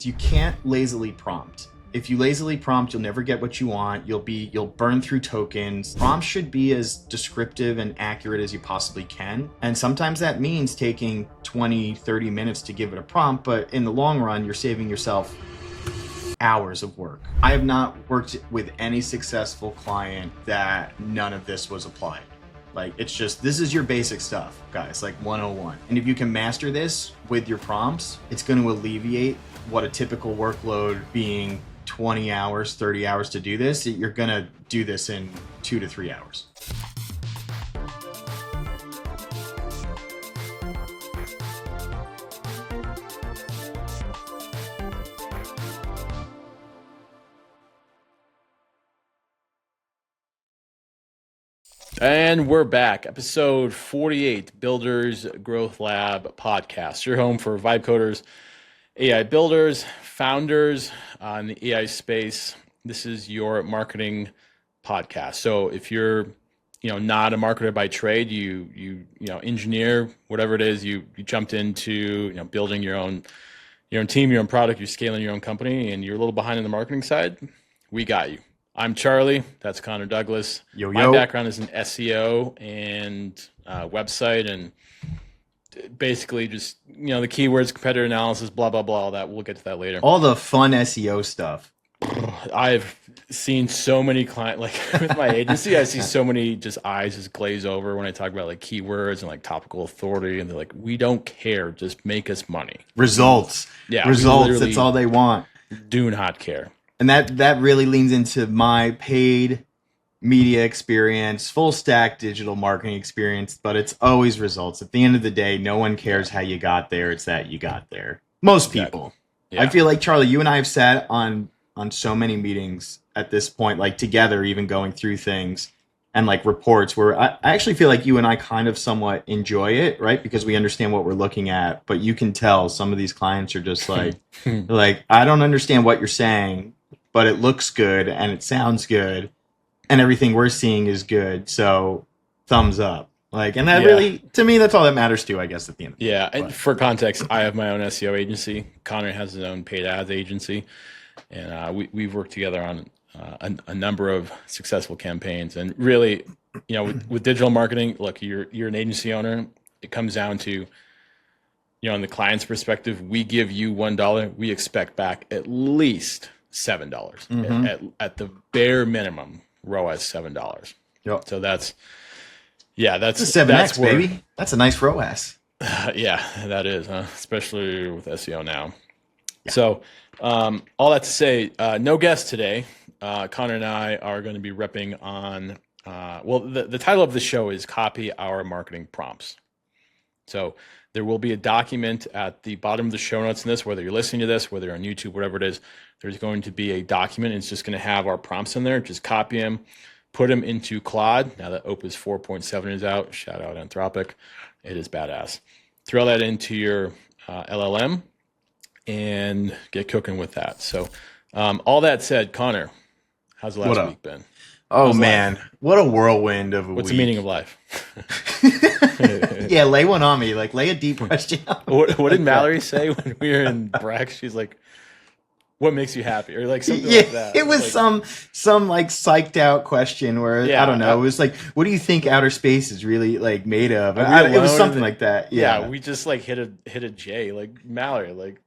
You can't lazily prompt. If you lazily prompt, you'll never get what you want. You'll burn through tokens. Prompts should be as descriptive and accurate as you possibly can. And sometimes that means taking 20, 30 minutes to give it a prompt, but in the long run, you're saving yourself hours of work. I have not worked with any successful client that none of this was applied. Like, it's just, this is your basic stuff, guys, like 101. And if you can master this with your prompts, it's going to alleviate what a typical workload being 20 hours, 30 hours to do this. You're going to do this in 2 to 3 hours. And we're back. Episode 48, Builders Growth Lab podcast. Your home for vibe coders, AI builders, founders in the AI space. This is your marketing podcast. So if you're, not a marketer by trade, you engineer, whatever it is, you jumped into, building your own team, your own product, you're scaling your own company, and you're a little behind on the marketing side, we got you. I'm Charlie. That's Conor Douglas. Yo. My background is in SEO and website, and basically just the keywords, competitor analysis, blah blah blah. All that, we'll get to that later. All the fun SEO stuff. I've seen so many clients, like with my agency, I see so many just eyes just glaze over when I talk about like keywords and like topical authority, and they're like, "We don't care, just make us money." Results. Yeah, results. That's all they want. Do not care. And that really leans into my paid media experience, full stack digital marketing experience, but it's always results. At the end of the day, no one cares how you got there. It's that you got there. Most people. Yeah. I feel like, Charlie, you and I have sat on so many meetings at this point, like together, even going through things and like reports where I actually feel like you and I kind of somewhat enjoy it, right? Because we understand what we're looking at, but you can tell some of these clients are just like, I don't understand what you're saying, but it looks good and it sounds good and everything we're seeing is good. So thumbs up. And that really, to me, that's all that matters too, I guess, at the end. Yeah. And for context, I have my own SEO agency. Conor has his own paid ads agency. And we've worked together on a number of successful campaigns. And really, with digital marketing, look, you're an agency owner. It comes down to, in the client's perspective, we give you $1, we expect back at least $7. Mm-hmm. At the bare minimum, ROAS $7. Yep. So that's a 7X, baby. That's a nice ROAS. Yeah, that is, especially with SEO now. Yeah. So all that to say, no guest today. Conor and I are going to be repping on, the title of the show is Copy Our Marketing Prompts. So there will be a document at the bottom of the show notes in this, whether you're listening to this, whether you're on YouTube, whatever it is, there's going to be a document. It's just going to have our prompts in there. Just copy them, put them into Claude. Now that Opus 4.7 is out, shout out Anthropic. It is badass. Throw that into your LLM and get cooking with that. So all that said, Conor, how's the last week been? Oh, man. Life? What a whirlwind of a week. What's the meaning of life? Yeah, lay one on me. Lay a deep question on me. What did Mallory say when we were in Brex? She's like, what makes you happy? Or something like that. It was some psyched out question where, I don't know, it was like, what do you think outer space is really made of? It was something like that. Yeah, we just hit a J. Mallory,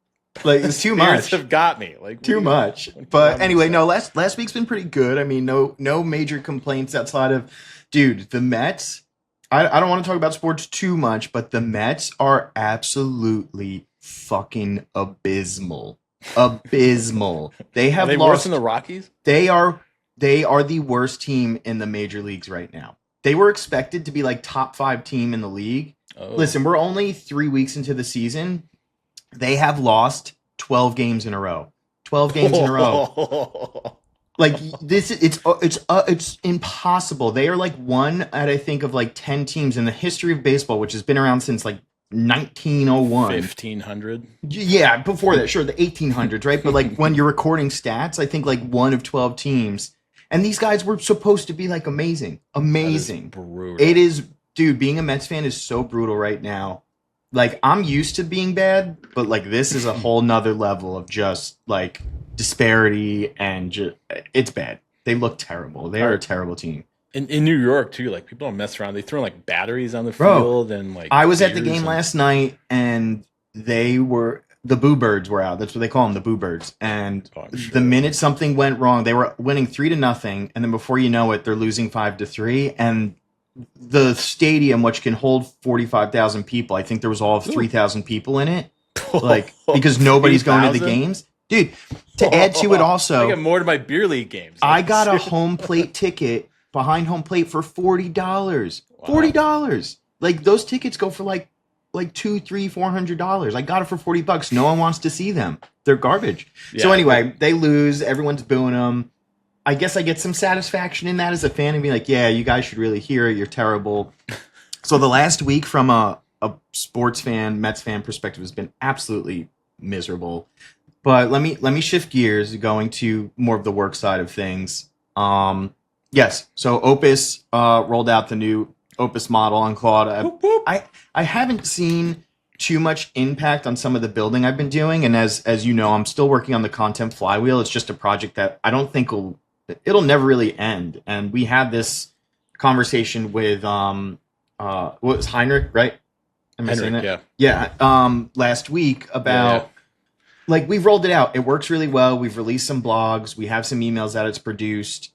it's too much. Have got me. Too much. But anyway, no, last week's been pretty good. I mean, no major complaints outside of, dude, the Mets. I don't want to talk about sports too much, but the Mets are absolutely fucking abysmal. Abysmal. They have lost. Worse than the Rockies? They are the worst team in the major leagues right now. They were expected to be top 5 team in the league. Oh. Listen, we're only 3 weeks into the season. They have lost 12 games in a row. 12 games in a row. It's impossible. They are one out, I think, of 10 teams in the history of baseball, which has been around since 1901. 1500. Yeah, before that, sure, the 1800s, right? But when you're recording stats, I think one of 12 teams. And these guys were supposed to be amazing. Amazing. Brutal. It is, dude, being a Mets fan is so brutal right now. like I'm used to being bad, but like this is a whole nother level of just like disparity and it's bad. They look terrible. They are a terrible team. In New York too, like people don't mess around. They throw like batteries on the Bro, field and like I was at the beers game and- last night and the Boo Birds were out. That's what they call them, the Boo Birds. And Oh, I'm sure. the minute something went wrong, they were winning 3-0, and then before you know it, they're losing 5-3. And the stadium, which can hold 45,000 people, I think there was all of 3,000 people in it. Like because nobody's going to the 3,000? games, dude. To add to it, I also, got more to my beer league games. I got a home plate ticket behind home plate for $40. $40. Like those tickets go for like $200, $300, $400. I got it for $40. No one wants to see them. They're garbage. Yeah. So anyway, they lose. Everyone's booing them. I guess I get some satisfaction in that as a fan and be like, yeah, you guys should really hear it. You're terrible. So the last week from a sports fan, Mets fan perspective has been absolutely miserable. But let me shift gears going to more of the work side of things. Yes. So Opus rolled out the new Opus model on Claude. Whoop, whoop. I haven't seen too much impact on some of the building I've been doing, and as you know, I'm still working on the content flywheel. It's just a project that I don't think it'll never really end. And we had this conversation with what was Heinrich, right? Am I saying that? Yeah. Last week about like we've rolled it out. It works really well. We've released some blogs. We have some emails that it's produced.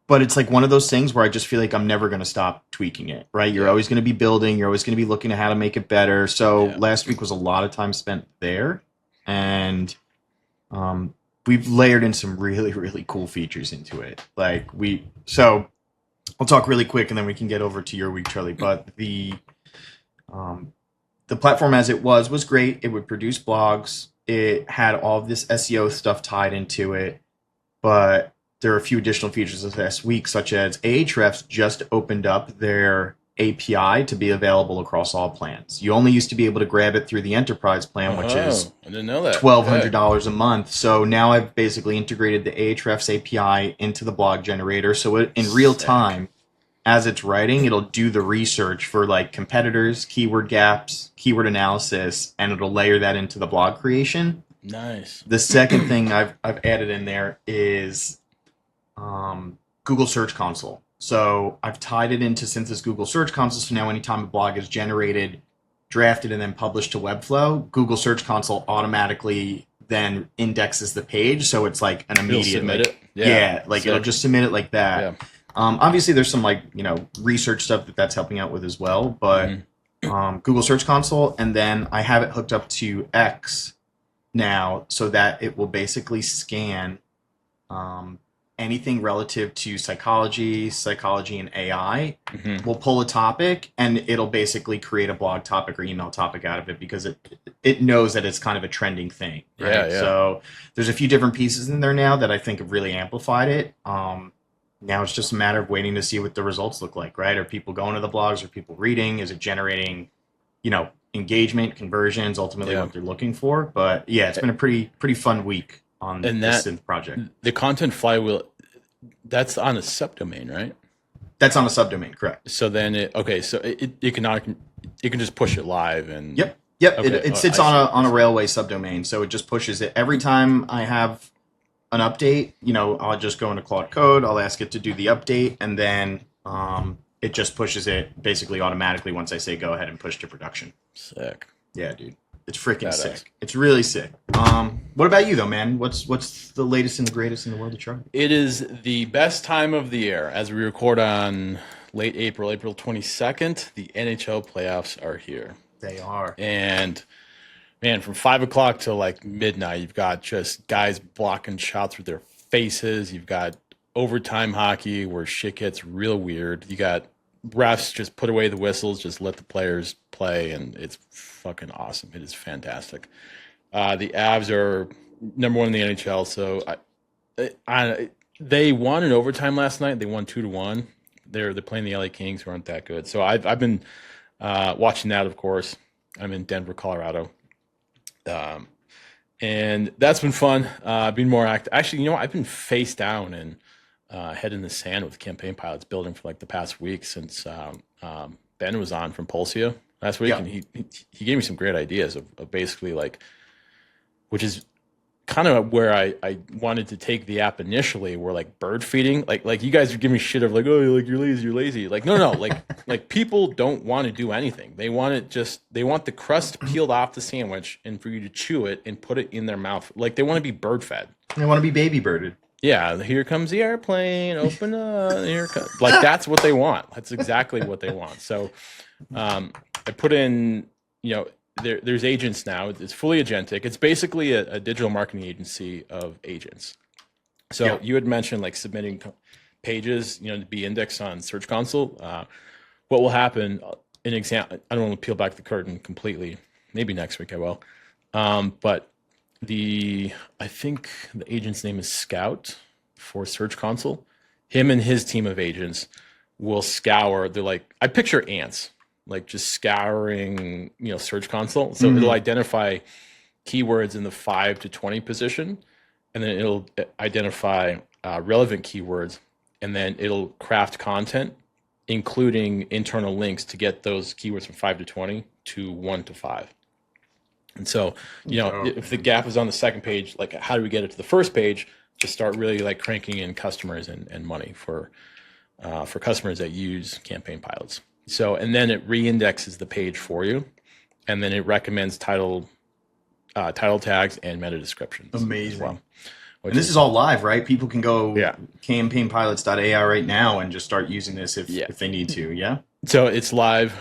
But it's like one of those things where I just feel like I'm never going to stop tweaking it, right? You're always going to be building. You're always going to be looking at how to make it better. So last week was a lot of time spent there. And we've layered in some really, really cool features into it. So I'll talk really quick and then we can get over to your week, Charlie. But the platform as it was great. It would produce blogs. It had all of this SEO stuff tied into it. But there are a few additional features this last week, such as Ahrefs just opened up their API to be available across all plans. You only used to be able to grab it through the enterprise plan, which is I didn't know that. $1,200 a month. So now I've basically integrated the Ahrefs API into the blog generator. So in real time, as it's writing, it'll do the research for like competitors, keyword gaps, keyword analysis, and it'll layer that into the blog creation. Nice. The second thing I've added in there is Google Search Console. So I've tied it into Synthis Google Search Console. So now anytime a blog is generated, drafted, and then published to Webflow, Google Search Console automatically then indexes the page. So it's like an immediate submit it. it'll just submit it like that. Yeah. Obviously there's some research stuff that's helping out with as well, but Google Search Console, and then I have it hooked up to X now so that it will basically scan anything relative to psychology and AI. We'll pull a topic and it'll basically create a blog topic or email topic out of it because it knows that it's kind of a trending thing. Right? Yeah. So there's a few different pieces in there now that I think have really amplified it. Now it's just a matter of waiting to see what the results look like, right? Are people going to the blogs? Are people reading? Is it generating, engagement, conversions, ultimately what they're looking for? But yeah, it's been a pretty fun week on the synth project. The content flywheel, that's on a subdomain, right? That's on a subdomain, correct? So then it can just push it live and Yep. Okay. It sits on a railway subdomain, so it just pushes it every time I have an update. I'll just go into Claude Code. I'll ask it to do the update, and then it just pushes it basically automatically once I say go ahead and push to production. Sick. Yeah, dude. It's freaking Badass. sick. It's really sick. What about you though, man? What's the latest and the greatest in the world of Charlie? It is the best time of the year as we record on late April 22nd. The NHL playoffs are here. They are. And man, from 5 o'clock till like midnight, you've got just guys blocking shots with their faces. You've got overtime hockey where shit gets real weird. You got refs just put away the whistles, just let the players play, and it's fucking awesome. It is fantastic. The Avs are number one in the NHL, so they won in overtime last night. They won 2-1. They're playing the LA Kings, who aren't that good. So I've been watching that, of course. I'm in Denver, Colorado. And that's been fun. Being more active. Actually, I've been face down and head in the sand with campaign pilots building for like the past week since Ben was on from Pulsio. last week, Yeah. and he gave me some great ideas of basically like, which is kind of where I wanted to take the app initially, where like bird feeding, like you guys are giving me shit of like, oh, like you're lazy. Like, no, like people don't want to do anything. They want the crust peeled off the sandwich and for you to chew it and put it in their mouth. Like they want to be bird fed. They want to be baby birded. Yeah, here comes the airplane. Open up. Here comes. Like that's what they want. That's exactly what they want. So, I put in, there's agents now. It's fully agentic. It's basically a digital marketing agency of agents. So you had mentioned like submitting pages, to be indexed on Search Console. What will happen? An example. I don't want to peel back the curtain completely. Maybe next week I will. But I think the agent's name is Scout for Search Console. Him and his team of agents will scour. They're like, I picture ants, like just scouring, Search Console. So it'll identify keywords in the 5 to 20 position, and then it'll identify relevant keywords, and then it'll craft content, including internal links to get those keywords from 5 to 20 to 1 to 5. And so, if the gap is on the second page, like how do we get it to the first page to start really like cranking in customers and money for customers that use campaign pilots. So, and then it re-indexes the page for you, and then it recommends title tags and meta descriptions. Amazing. As well, And this is all live, right? People can go Yeah. campaignpilots.ai right now and just start using this if they need to. Yeah. So it's live.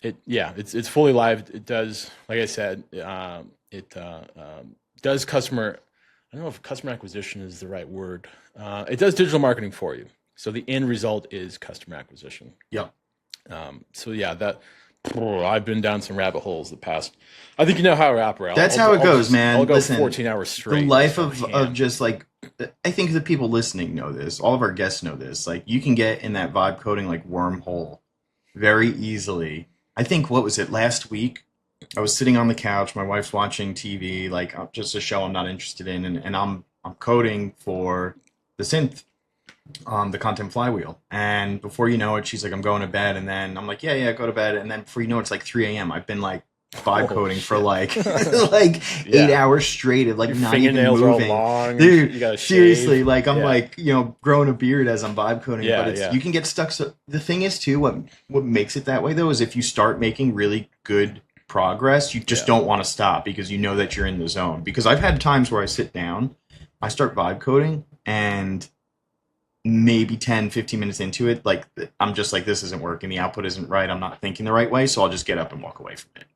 It's fully live. It does, like I said, it does customer. I don't know if customer acquisition is the right word. It does digital marketing for you. So the end result is customer acquisition. Yeah. I've been down some rabbit holes the past. I think you know how I operate. That's how it goes, man. I'll go Listen, 14 hours straight. The life of just like, I think the people listening know this. All of our guests know this. Like you can get in that vibe coding like wormhole very easily. I think, what was it, last week? I was sitting on the couch. My wife's watching TV, like just a show I'm not interested in, and I'm coding for the synth, the content flywheel. And before you know it, she's like, I'm going to bed. And then I'm like, yeah, go to bed. And then before you know it, it's like 3 a.m. I've been like vibe coding for like 8 hours straight of like your not even fingernails moving. are all long. Dude, You gotta seriously, shave. like I'm like, growing a beard as I'm vibe coding. Yeah, But yeah. you can get stuck. So the thing is too, what makes it that way though is if you start making really good progress, you just don't want to stop because you know that you're in the zone. Because I've had times where I sit down, I start vibe coding, and maybe 10, 15 minutes into it, like I'm just like, this isn't working. The output isn't right. I'm not thinking the right way. So I'll just get up and walk away from it.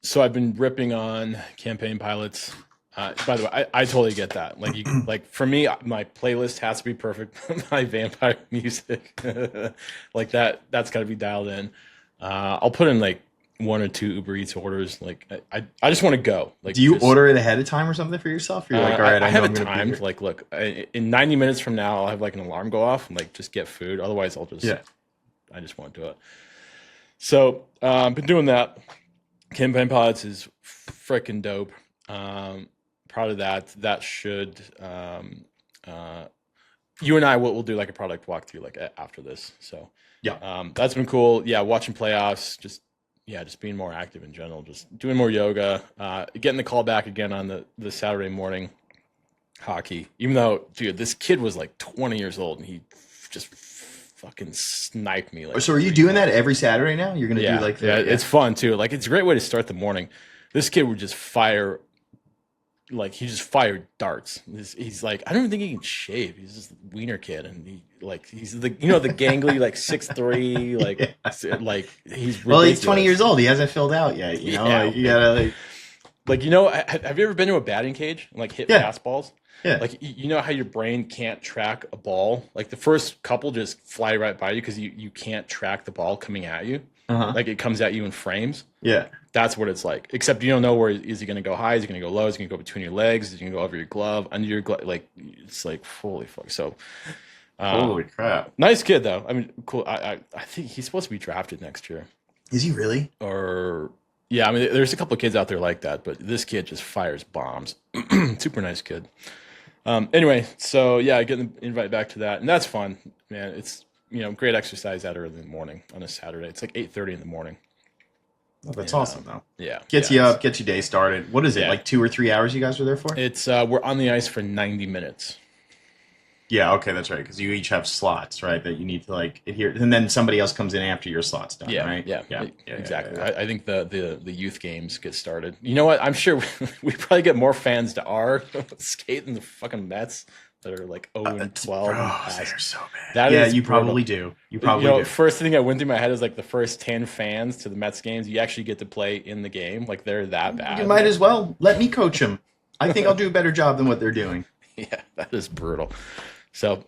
So I've been ripping on campaign pilots. By the way, I totally get that. Like for me, my playlist has to be perfect. My vampire music, like that's got to be dialed in. I'll put in like 1 or 2 Uber Eats orders. Like I just want to go. Like, do you order it ahead of time or something for yourself? Or you're like, all right, I I have know it I'm gonna be timed. here. Like, look, in 90 minutes from now, I'll have like an alarm go off and like just get food. Otherwise, I just won't do it. So I've been doing that. Campaign pilots is freaking dope. Proud of that. That should you and I will do like a product walkthrough like after this. So that's been cool. Yeah, watching playoffs, just being more active in general, just doing more yoga, getting the call back again on the Saturday morning hockey. Even though, dude, this kid was like 20 years old and he just fucking sniped me. Like, So are you doing that every Saturday now? You're gonna do like it's fun too. Like it's a great way to start the morning. This kid would just fire. Like he just fired darts. He's like, I don't even think he can shave. He's just a wiener kid, and he's the the gangly like 6'3", like he's ridiculous. Well, he's 20 years old. He hasn't filled out yet. You know, like, you gotta have you ever been to a batting cage and like hit fastballs? Yeah. Like you know how your brain can't track a ball. Like the first couple just fly right by you because you can't track the ball coming at you. Like it comes at you in frames. Yeah. That's what it's like. Except you don't know where is he going to go high? Is he going to go low? Is he going to go between your legs? Is he going to go over your glove, under your glove? Like it's like holy fuck. So, holy crap! Nice kid though. I mean, cool. I think he's supposed to be drafted next year. Is he really? Or yeah, I mean, there's a couple of kids out there like that, but this kid just fires bombs. Super nice kid. Anyway, so yeah, getting the invite back to that, and that's fun, man. It's great exercise that early in the morning on a Saturday. It's like 8:30 in the morning. Oh, that's awesome, though. Yeah. Gets you up, gets your day started. What is it, like 2 or 3 hours you guys were there for? It's we're on the ice for 90 minutes. Yeah, okay, that's right, because you each have slots, right, that you need to like adhere, and then somebody else comes in after your slot's done, right? Yeah, exactly. Yeah. I think the youth games get started. You know what? I'm sure we probably get more fans to our skate than the fucking Mets that are like 0-12. They're so bad. You probably do. You probably do. First thing that went through my head is like the first 10 fans to the Mets games, you actually get to play in the game. Like they're that bad. You might as well let me coach them. I think I'll do a better job than what they're doing. Yeah, that is brutal. So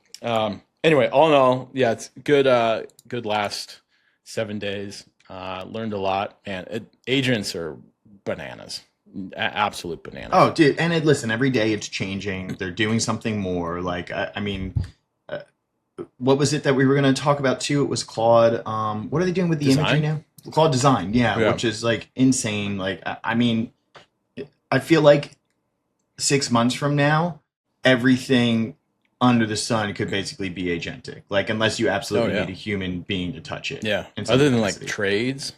anyway, all in all, yeah, it's good. Good last 7 days. Learned a lot, and agents are bananas, absolute bananas. Oh, dude, and listen, every day it's changing. They're doing something more. Like I mean, what was it that we were going to talk about too? It was Claude. What are they doing with the imagery now? Claude Design, yeah, which is like insane. Like I mean, I feel like 6 months from now, everything under the sun could basically be agentic, like unless you absolutely need a human being to touch it. Yeah, other than like trades,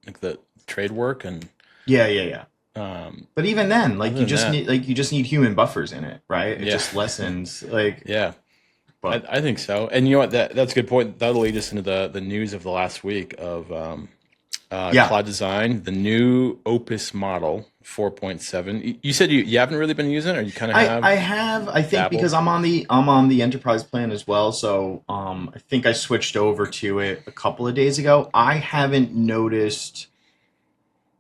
like the trade work and but even then, like you just need human buffers in it, right? It just lessens like But I think so. And you know what? That's a good point. That'll lead us into the news of the last week of Claude Design, the new Opus model 4.7. You said you haven't really been using it, or you kind of have? I have. I think dabbled? Because I'm on the enterprise plan as well. So I think I switched over to it a couple of days ago. I haven't noticed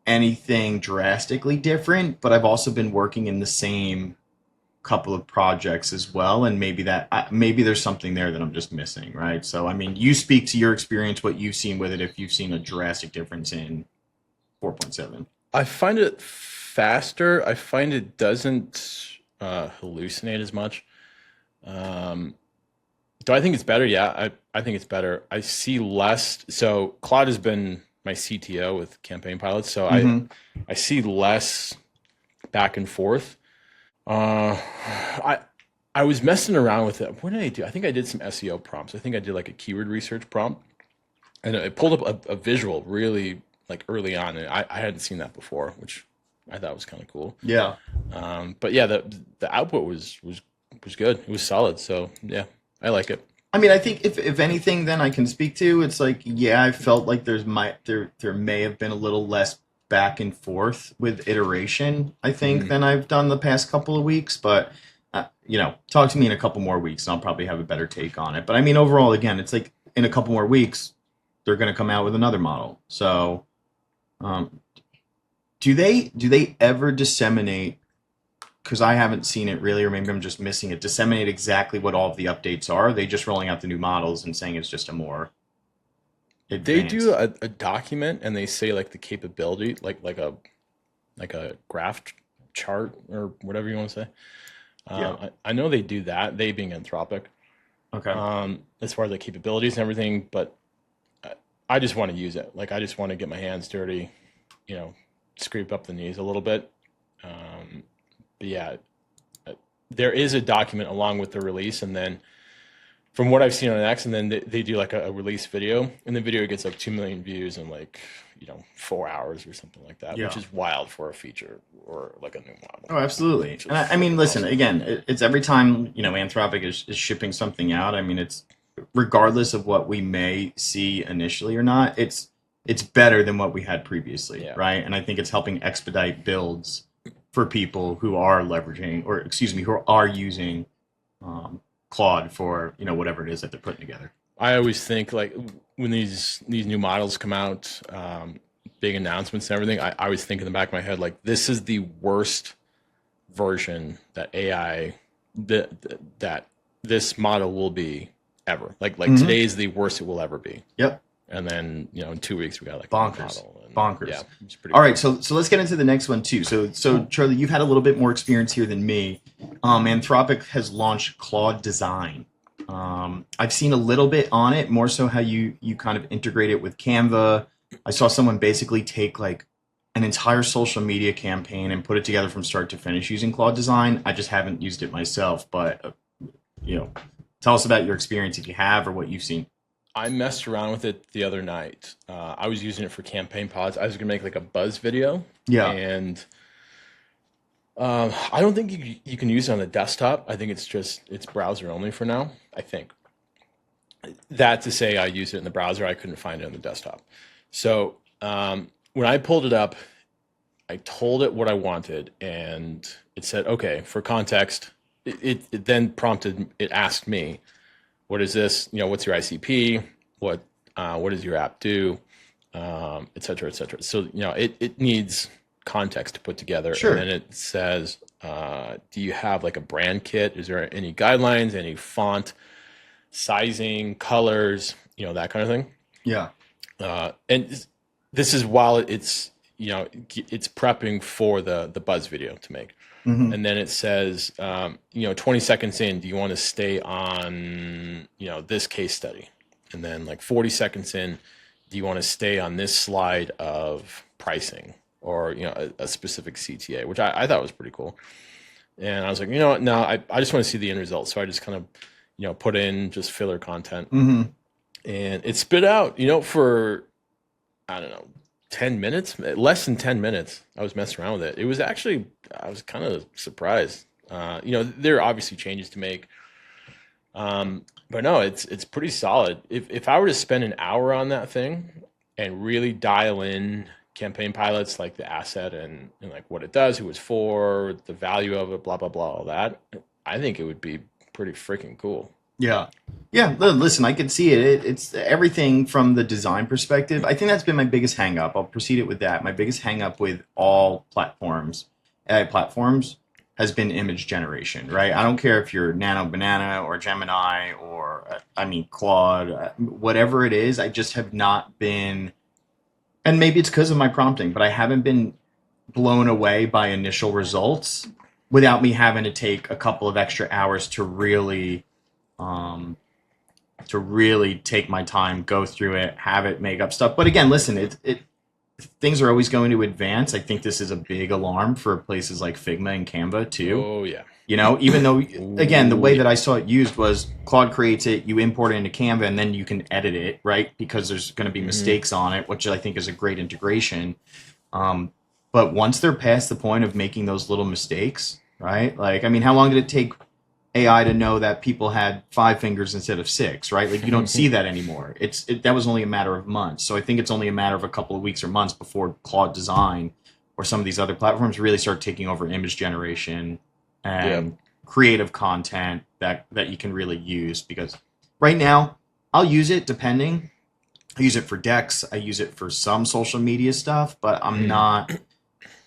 anything drastically different, but I've also been working in the same couple of projects as well, and maybe there's something there that I'm just missing, right? So I mean, you speak to your experience, what you've seen with it, if you've seen a drastic difference in 4.7. I find it faster. I find it doesn't hallucinate as much. Do I think it's better? Yeah, I think it's better. I see less. So Claude has been my CTO with Campaign Pilots, so I see less back and forth. I was messing around with it. What did I do? I think I did some SEO prompts. I think I did like a keyword research prompt, and it pulled up a visual really like early on, and I hadn't seen that before, which I thought was kind of cool. Yeah. But yeah, the output was good. It was solid. So yeah, I like it. I mean, I think if anything, then I can speak to. It's like, yeah, I felt like there may have been a little less back and forth with iteration, I think, than I've done the past couple of weeks. But talk to me in a couple more weeks, and I'll probably have a better take on it. But I mean, overall, again, it's like in a couple more weeks, they're going to come out with another model. So, do they ever disseminate? Because I haven't seen it really, or maybe I'm just missing it. Disseminate exactly what all of the updates are. Are they just rolling out the new models and saying it's just a more advanced? They do a document, and they say like the capability, like a graph chart or whatever you want to say. I know they do that. They being Anthropic. Okay. As far as the capabilities and everything, but I just want to use it. Like I just want to get my hands dirty, scrape up the knees a little bit. But yeah, there is a document along with the release, and then from what I've seen on X, and then they do like a release video, and the video gets like 2 million views in like 4 hours or something like that, which is wild for a feature or like a new model. Oh, absolutely. And I mean, listen, again, it's every time Anthropic is shipping something out. I mean, it's regardless of what we may see initially or not, it's better than what we had previously, right? And I think it's helping expedite builds for people who are leveraging, or excuse me, who are using Claude for whatever it is that they're putting together. I always think like when these new models come out, big announcements and everything, I always think in the back of my head like this is the worst version that AI that this model will be ever. Like today is the worst it will ever be. Yep. And then in 2 weeks we got like bonkers. Bonkers. Yeah, it's pretty all right, so let's get into the next one too. So Charlie, you've had a little bit more experience here than me. Anthropic has launched Claude Design. I've seen a little bit on it, more so how you kind of integrate it with Canva. I saw someone basically take like an entire social media campaign and put it together from start to finish using Claude Design. I just haven't used it myself, but tell us about your experience if you have or what you've seen. I messed around with it the other night. I was using it for campaign pods. I was gonna make like a buzz video, Yeah. and I don't think you can use it on the desktop. I think it's browser only for now. I think that to say I use it in the browser, I couldn't find it on the desktop. So when I pulled it up, I told it what I wanted, and it said, "Okay, for context." It then prompted. It asked me, "What is this? You know, what's your ICP? What does your app do? Et cetera, et cetera." So you know, it needs context to put together. Sure. And then it says, "Do you have like a brand kit? Is there any guidelines? Any font sizing, colors? You know, that kind of thing." Yeah. And this is while it's you know it's prepping for the buzz video to make. Mm-hmm. And then it says, you know, 20 seconds in, do you want to stay on, you know, this case study? And then like 40 seconds in, do you want to stay on this slide of pricing or, you know, a specific CTA, which I thought was pretty cool. And I was like, you know what, no, I just want to see the end result. So I just kind of, you know, put in just filler content. Mm-hmm. And it spit out, you know, for, I don't know, 10 minutes, less than 10 minutes. I was messing around with it. It was actually, I was kind of surprised. You know, there are obviously changes to make. But no, it's pretty solid. If I were to spend an hour on that thing and really dial in campaign pilots, like the asset and like what it does, who it's for, the value of it, blah, blah, blah, all that, I think it would be pretty freaking cool. Yeah. Yeah. Listen, I can see it. It's everything from the design perspective. I think that's been my biggest hang up. I'll proceed it with that. My biggest hang up with all platforms, AI platforms, has been image generation, right? I don't care if you're Nano Banana or Gemini or, Claude, whatever it is. I just have not been, and maybe it's because of my prompting, but I haven't been blown away by initial results without me having to take a couple of extra hours to really take my time, go through it, have it make up stuff. But again, listen, things are always going to advance. I think this is a big alarm for places like Figma and Canva too. Oh yeah. You know, even though, again, the way that I saw it used was Claude creates it, you import it into Canva, and then you can edit it, right? Because there's going to be mistakes on it, which I think is a great integration. But once they're past the point of making those little mistakes, right? Like, I mean, how long did it take AI to know that people had 5 fingers instead of 6, right? Like, you don't see that anymore. That was only a matter of months. So I think it's only a matter of a couple of weeks or months before Claude Design or some of these other platforms really start taking over image generation and creative content that you can really use. Because right now, I'll use it depending. I use it for decks. I use it for some social media stuff, but I'm not...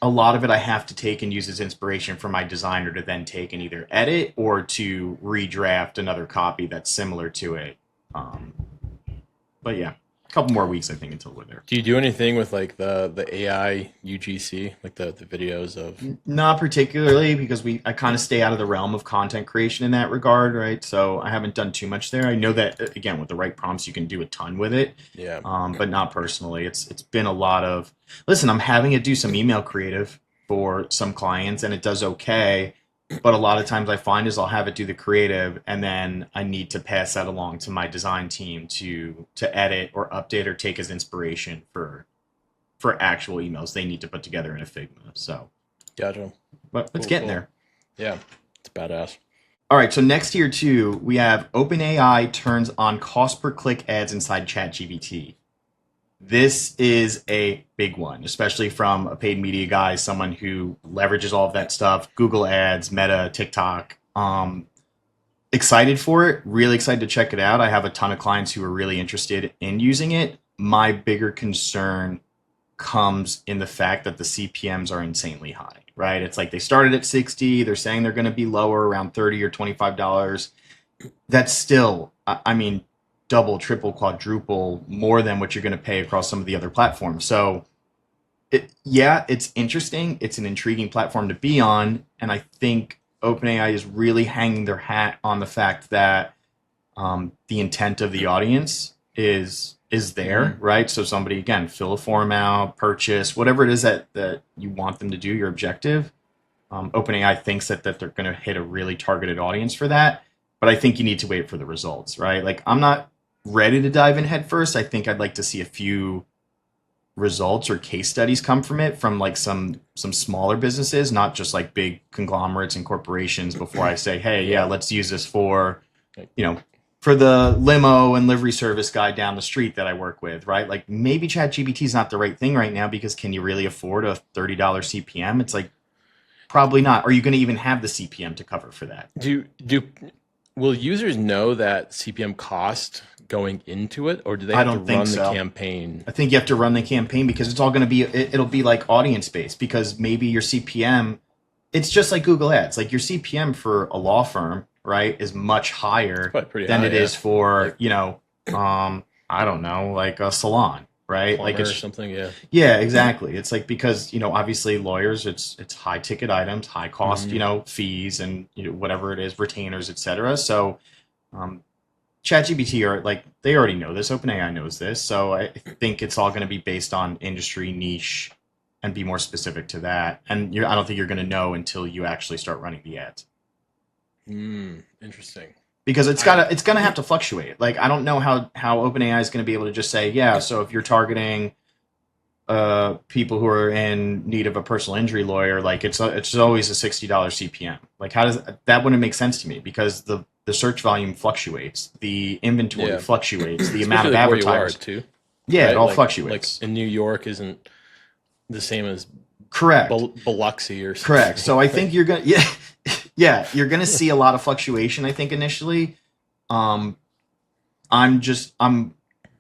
A lot of it I have to take and use as inspiration for my designer to then take and either edit or to redraft another copy that's similar to it. But yeah, a couple more weeks, I think, until we're there. Do you do anything with like the AI UGC, like the videos of? Not particularly, because I kind of stay out of the realm of content creation in that regard, right? So I haven't done too much there. I know that, again, with the right prompts, you can do a ton with it. Yeah. But not personally. It's been a lot of, listen, I'm having it do some email creative for some clients, and it does okay. But a lot of times I find is I'll have it do the creative, and then I need to pass that along to my design team to edit or update or take as inspiration for actual emails they need to put together in a Figma. So, gotcha. But it's getting there. Yeah, it's badass. All right, so next here too, we have OpenAI turns on cost per click ads inside ChatGPT. This is a big one, especially from a paid media guy, someone who leverages all of that stuff, Google Ads, Meta, TikTok. Excited for it, really excited to check it out. I have a ton of clients who are really interested in using it. My bigger concern comes in the fact that the CPMs are insanely high, right? It's like they started at 60, they're saying they're going to be lower around $30 or $25. That's still, I mean, double, triple, quadruple more than what you're going to pay across some of the other platforms. So it's interesting. It's an intriguing platform to be on. And I think OpenAI is really hanging their hat on the fact that the intent of the audience is there, right? So somebody, again, fill a form out, purchase, whatever it is that you want them to do, your objective. OpenAI thinks that they're going to hit a really targeted audience for that. But I think you need to wait for the results, right? Like, I'm not ready to dive in head first. I think I'd like to see a few results or case studies come from it, from like some smaller businesses, not just like big conglomerates and corporations, before I say, hey, yeah, let's use this for, you know, for the limo and livery service guy down the street that I work with, right? Like maybe ChatGPT is not the right thing right now, because can you really afford a $30 CPM? It's like, probably not. Are you going to even have the CPM to cover for that? Will users know that CPM cost going into it, or do they I have to don't think run the so. campaign? I think you have to run the campaign, because it's all going to be, it'll be like audience based, because maybe your CPM, it's just like Google Ads. Like your CPM for a law firm, right, is much higher Probably pretty than high, it is for, Like- you know, I don't know, like a salon, right? Plumber Like or it's, something, yeah. yeah, exactly. It's like, because, you know, obviously lawyers, it's high ticket items, high cost, you know, fees, and, you know, whatever it is, retainers, etc. So um, ChatGPT, are like, they already know this. OpenAI knows this. So I think it's all going to be based on industry niche and be more specific to that. And I don't think you're going to know until you actually start running the ads, Interesting. because it's gonna have to fluctuate. Like I don't know how OpenAI is going to be able to just say, yeah, so if you're targeting people who are in need of a personal injury lawyer, like it's always a $60 CPM. Like how does that, wouldn't make sense to me, because the search volume fluctuates, the inventory fluctuates, the amount of Especially like where you are advertisers. too, Yeah, right? it all Like fluctuates. in New York isn't the same as Correct. Biloxi or something. Correct. So I think you're gonna yeah, you're gonna see a lot of fluctuation, I think, initially. I'm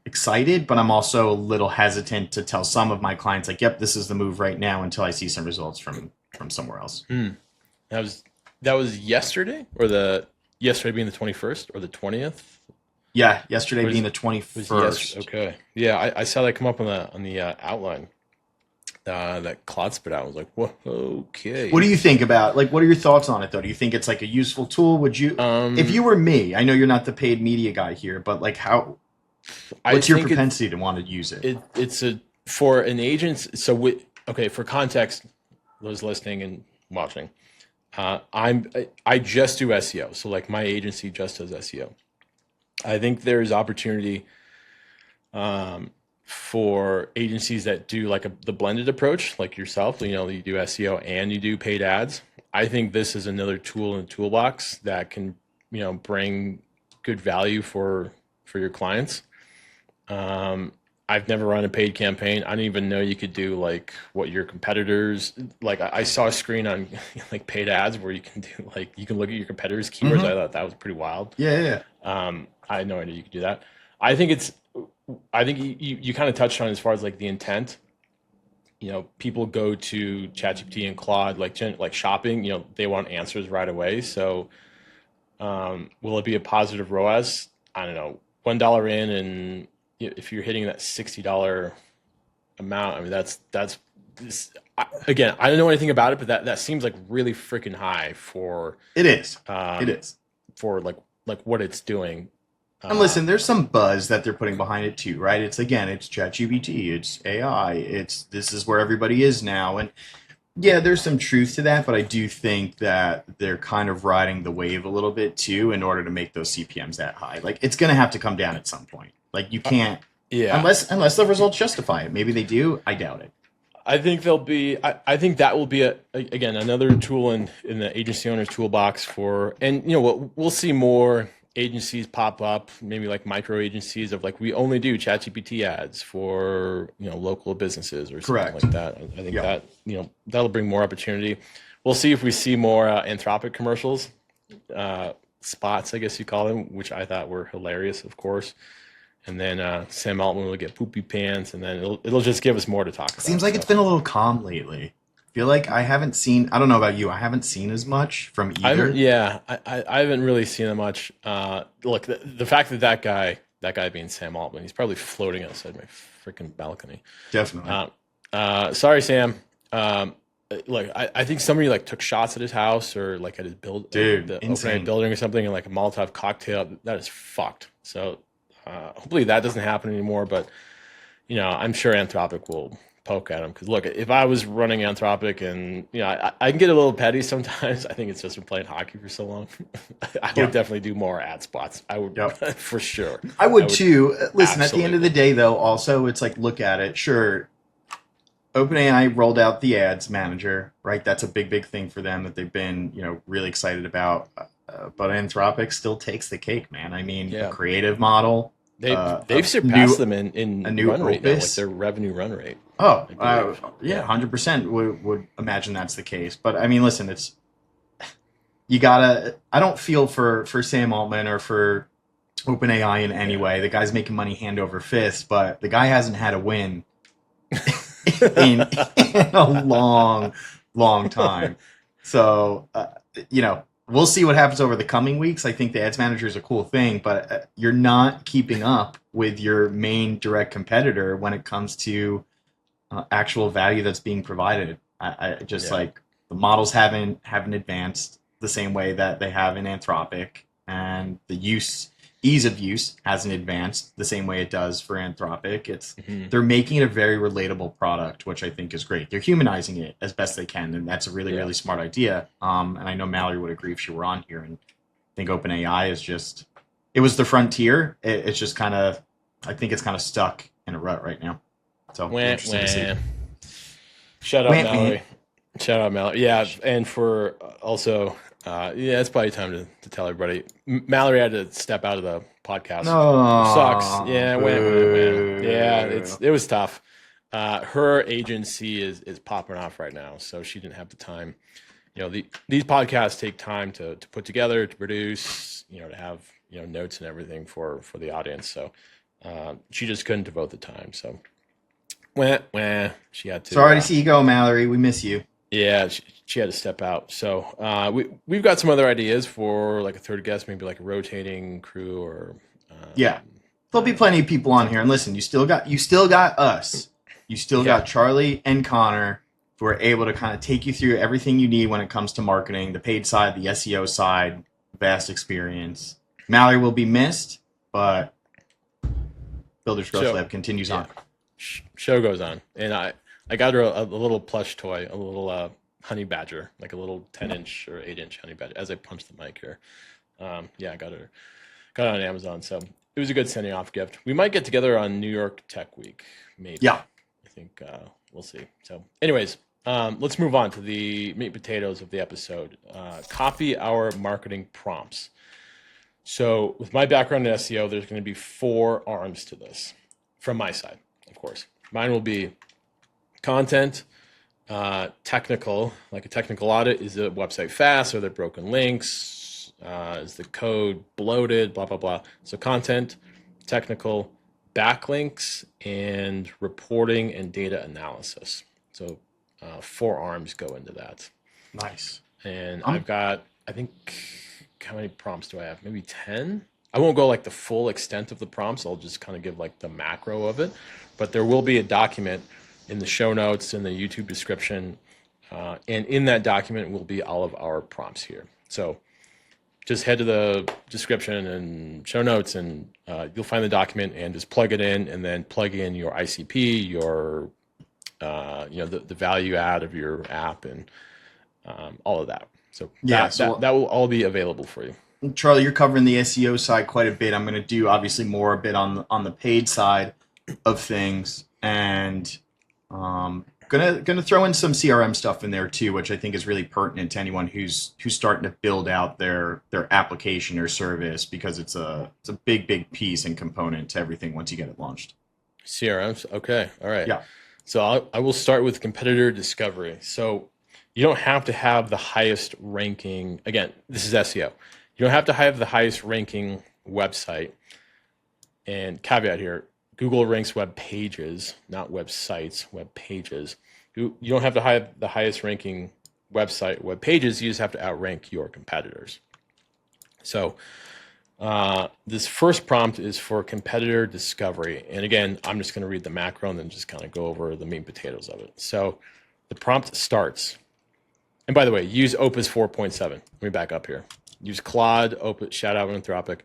excited, but I'm also a little hesitant to tell some of my clients, like, yep, this is the move right now, until I see some results from somewhere else. That was yesterday, or yesterday being the 21st or the 20th? Yeah, yesterday being the 21st. Okay. Yeah, I saw that come up on the outline that Claude spit out. I was like, whoa, okay. What do you think about, like, what are your thoughts on it, though? Do you think it's like a useful tool? Would you, if you were me, I know you're not the paid media guy here, but like what's your propensity to want to use it? It's for an agent. So okay, for context, those listening and watching, I just do SEO. So like my agency just does SEO. I think there's opportunity for agencies that do like the blended approach, like yourself. You know, you do SEO and you do paid ads. I think this is another tool in the toolbox that can, you know, bring good value for your clients. I've never run a paid campaign. I didn't even know you could do like what your competitors, like I saw a screen on like paid ads where you can do like, you can look at your competitors' keywords. I thought that was pretty wild. Yeah. I had no idea you could do that. I think you kind of touched on as far as like the intent. You know, people go to ChatGPT and Claude like shopping. You know, they want answers right away. So, will it be a positive ROAS? I don't know. $1 in, and if you're hitting that $60 amount, I mean that's again, I don't know anything about it, but that seems like really freaking high for it is. It is for like what it's doing. And listen, there's some buzz that they're putting behind it too, right? It's ChatGPT, it's AI, this is where everybody is now. And yeah, there's some truth to that, but I do think that they're kind of riding the wave a little bit too, in order to make those CPMs that high. Like it's going to have to come down at some point. Like you can't, unless the results justify it. Maybe they do. I doubt it. I think there'll be. I think that will be again another tool in the agency owner's toolbox for, and you know we'll see more agencies pop up, maybe like micro agencies of like, we only do ChatGPT ads for, you know, local businesses or something like that. I think that, you know, that'll bring more opportunity. We'll see if we see more Anthropic commercials, spots, I guess you call them, which I thought were hilarious, of course. And then Sam Altman will get poopy pants, and then it'll just give us more to talk about. Seems like it's been a little calm lately. I feel like I haven't seen, I don't know about you, I haven't seen as much from either. I haven't really seen that much. Look, the fact that guy being Sam Altman, he's probably floating outside my freaking balcony. Definitely. Sorry, Sam. Look, I think somebody like took shots at his house or like at his the open building or something, and like a Molotov cocktail. That is fucked. So hopefully that doesn't happen anymore. But you know, I'm sure Anthropic will poke at them. Because look, if I was running Anthropic, and I can get a little petty sometimes. I think it's just been playing hockey for so long. I would definitely do more ad spots. I would for sure. I would too. Listen, at the end of absolutely. the day, though, also it's like, look at it. Sure, OpenAI rolled out the ads manager, right? That's a big thing for them that they've been, really excited about. But Anthropic still takes the cake, man. I mean, a creative model. They've surpassed them in a new run rate now, like Opus. their revenue run rate. Oh, yeah, 100% would imagine that's the case. But I mean, listen, you gotta. I don't feel for Sam Altman or for OpenAI in any way. The guy's making money hand over fist, but the guy hasn't had a win in a long time. So, we'll see what happens over the coming weeks. I think the ads manager is a cool thing, but you're not keeping up with your main direct competitor when it comes to actual value that's being provided. I just like the models haven't advanced the same way that they have in Anthropic, and the ease of use hasn't advanced the same way it does for Anthropic. They're making it a very relatable product, which I think is great. They're humanizing it as best they can, and that's a really smart idea. And I know Mallory would agree if she were on here. And I think OpenAI is it was the frontier. It's just kind of, I think it's kind of stuck in a rut right now. So interesting to see. Shout out Mallory. Shout out Mallory. Yeah, and for also. It's probably time to tell everybody. Mallory had to step out of the podcast. No, sucks. Yeah, yeah, it was tough. Her agency is popping off right now, so she didn't have the time. These podcasts take time to put together, to produce, to have notes and everything for the audience. So she just couldn't devote the time. So she had to. Sorry to see you go, Mallory. We miss you. Yeah, she had to step out. So we've got some other ideas for like a third guest, maybe like a rotating crew or. There'll be plenty of people on here. And listen, you still got us. You still got Charlie and Connor, who are able to kind of take you through everything you need when it comes to marketing, the paid side, the SEO side, vast experience. Mallory will be missed, but Builders Growth Lab continues on. Show goes on, and I got her a little plush toy, a little honey badger, like a little 10-inch or 8-inch honey badger. As I punch the mic here, I got it on Amazon. So it was a good sending off gift. We might get together on New York Tech Week, maybe. Yeah, I think we'll see. So, anyways, let's move on to the meat and potatoes of the episode. Copy our marketing prompts. So, with my background in SEO, there's going to be 4 arms to this, from my side, of course. Mine will be content, technical, like a technical audit. Is the website fast? Are there broken links? Is the code bloated? Blah, blah, blah. So content, technical, backlinks, and reporting and data analysis. So 4 arms go into that. Nice. And I've got, I think, how many prompts do I have? Maybe 10? I won't go like the full extent of the prompts. I'll just kind of give like the macro of it. But there will be a document in the show notes, in the YouTube description, and in that document will be all of our prompts here. So just head to the description and show notes, and you'll find the document and just plug it in, and then plug in your ICP, your the value add of your app, and all of that. So that will all be available for you. Charlie, you're covering the SEO side quite a bit. I'm going to do obviously more a bit on the paid side of things, and gonna throw in some CRM stuff in there too, which I think is really pertinent to anyone who's starting to build out their application or service, because it's a big piece and component to everything once you get it launched. CRMs, okay, all right. Yeah. So I will start with competitor discovery. So you don't have to have the highest ranking. Again, this is SEO. You don't have to have the highest ranking website. And caveat here, Google ranks web pages, not websites, web pages. You don't have to have the highest ranking website, web pages. You just have to outrank your competitors. So this first prompt is for competitor discovery. And again, I'm just going to read the macro and then just kind of go over the meat and potatoes of it. So the prompt starts. And by the way, use Opus 4.7. Let me back up here. Use Claude Opus, shout out Anthropic,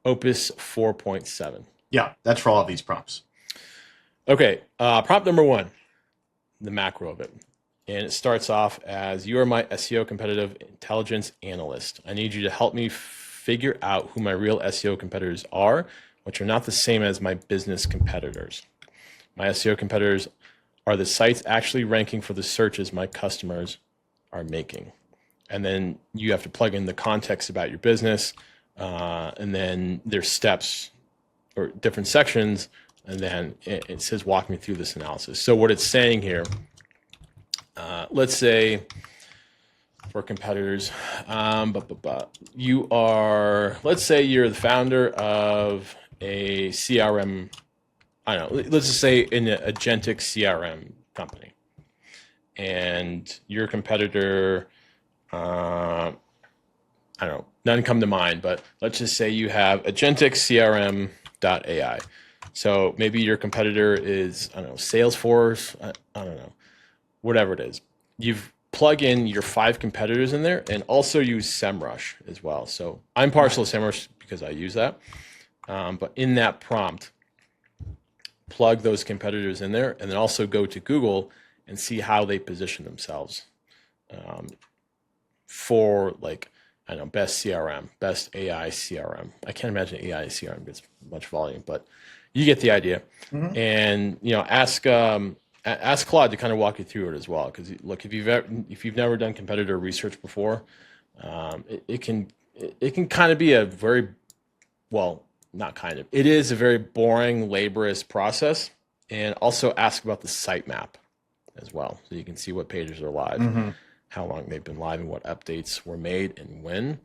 Opus 4.7. Yeah, that's for all of these prompts. Okay, prompt number 1. the macro of it. And it starts off as, you are my SEO competitive intelligence analyst. I need you to help me figure out who my real SEO competitors are, which are not the same as my business competitors. My SEO competitors are the sites actually ranking for the searches my customers are making. And then you have to plug in the context about your business, and then there's steps or different sections, and then it says, walk me through this analysis. So what it's saying here, let's say for competitors, you are, let's say you're the founder of a CRM, I don't know, let's just say an agentic CRM company, and your competitor, I don't know, none come to mind, but let's just say you have agentic CRM.ai. So maybe your competitor is, I don't know, Salesforce, I don't know, whatever it is. You've plug in your 5 competitors in there, and also use SEMrush as well. So I'm partial to SEMrush because I use that. But in that prompt, plug those competitors in there, and then also go to Google and see how they position themselves for, like, I don't know, best CRM, best AI CRM. I can't imagine AI CRM gets much volume, but you get the idea. Mm-hmm. And, you know, ask Claude to kind of walk you through it as well. Because look, if you've never done competitor research before, it can kind of be a very, well, not kind of, it is a very boring, laborious process. And also ask about the sitemap as well, so you can see what pages are live, mm-hmm. how long they've been live, and what updates were made and when.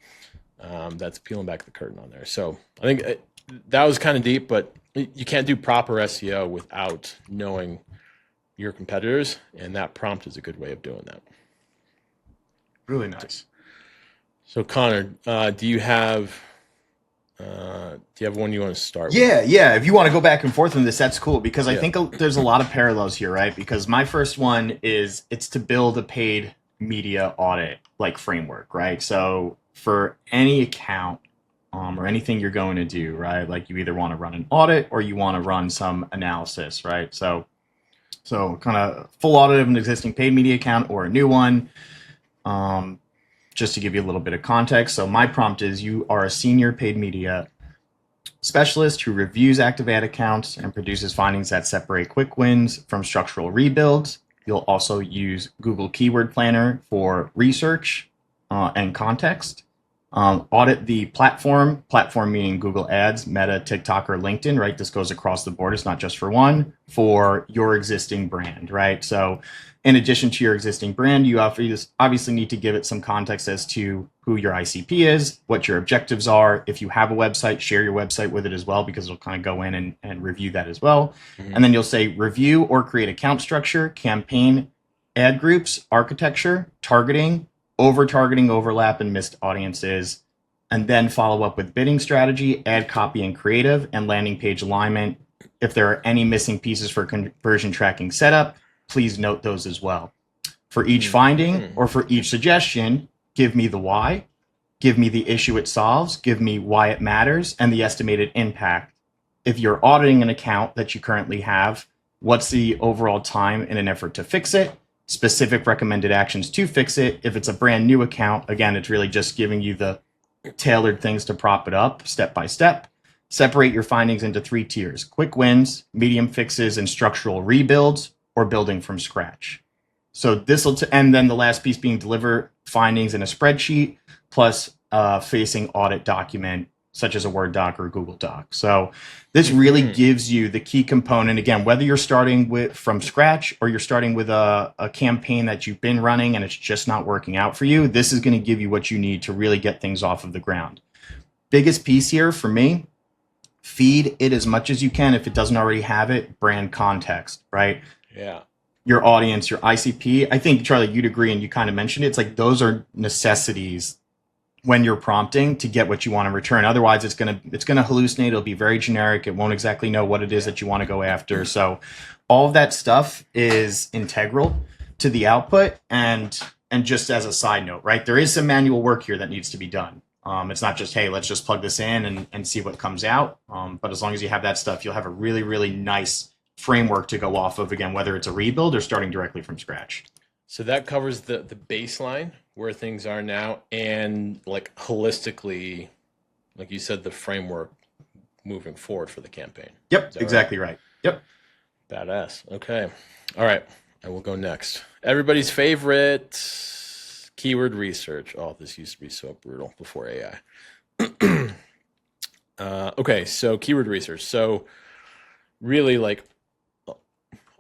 That's peeling back the curtain on there. So I think that was kind of deep, but you can't do proper SEO without knowing your competitors, and that prompt is a good way of doing that. Really nice. So Conor, do you have one you want to start with? Yeah. If you want to go back and forth on this, that's cool, because I think there's a lot of parallels here, right? Because my first one is, it's to build a paid media audit like framework, right? So for any account or anything you're going to do, right? Like, you either want to run an audit or you want to run some analysis, right? So kind of full audit of an existing paid media account or a new one. Just to give you a little bit of context. So my prompt is, you are a senior paid media specialist who reviews active ad accounts and produces findings that separate quick wins from structural rebuilds. You'll also use Google Keyword Planner for research and context. Audit the platform meaning Google Ads, Meta, TikTok, or LinkedIn, right? This goes across the board. It's not just for one, for your existing brand, right? So in addition to your existing brand, you obviously need to give it some context as to who your ICP is, what your objectives are. If you have a website, share your website with it as well, because it'll kind of go in and review that as well. Mm-hmm. And then you'll say review or create account structure, campaign, ad groups, architecture, targeting, over-targeting, overlap, and missed audiences, and then follow up with bidding strategy, ad copy and creative, and landing page alignment. If there are any missing pieces for conversion tracking setup, please note those as well. For each finding or for each suggestion, give me the why, give me the issue it solves, give me why it matters, and the estimated impact. If you're auditing an account that you currently have, what's the overall time in an effort to fix it? Specific recommended actions to fix it. If it's a brand new account, again, it's really just giving you the tailored things to prop it up step by step. Separate your findings into 3 tiers: quick wins, medium fixes, and structural rebuilds, or building from scratch. So this will, and then the last piece being deliver findings in a spreadsheet plus facing audit document, such as a Word doc or a Google Doc. So this really gives you the key component. Again, whether you're starting from scratch or you're starting with a campaign that you've been running and it's just not working out for you, this is going to give you what you need to really get things off of the ground. Biggest piece here for me, feed it as much as you can. If it doesn't already have it, brand context, right? Yeah. Your audience, your ICP. I think, Charlie, you'd agree, and you kind of mentioned it. It's like those are necessities when you're prompting to get what you want in return. Otherwise, it's gonna hallucinate. It'll be very generic. It won't exactly know what it is that you want to go after. So all of that stuff is integral to the output. And just as a side note, right, there is some manual work here that needs to be done. It's not just, hey, let's just plug this in and see what comes out. But as long as you have that stuff, you'll have a really, really nice framework to go off of, again, whether it's a rebuild or starting directly from scratch. So that covers the baseline where things are now, and like holistically, like you said, the framework moving forward for the campaign. Yep, exactly right. Yep. Badass. Okay. All right. I will go next. Everybody's favorite, keyword research. Oh, this used to be so brutal before AI. Okay, so keyword research. So really, like,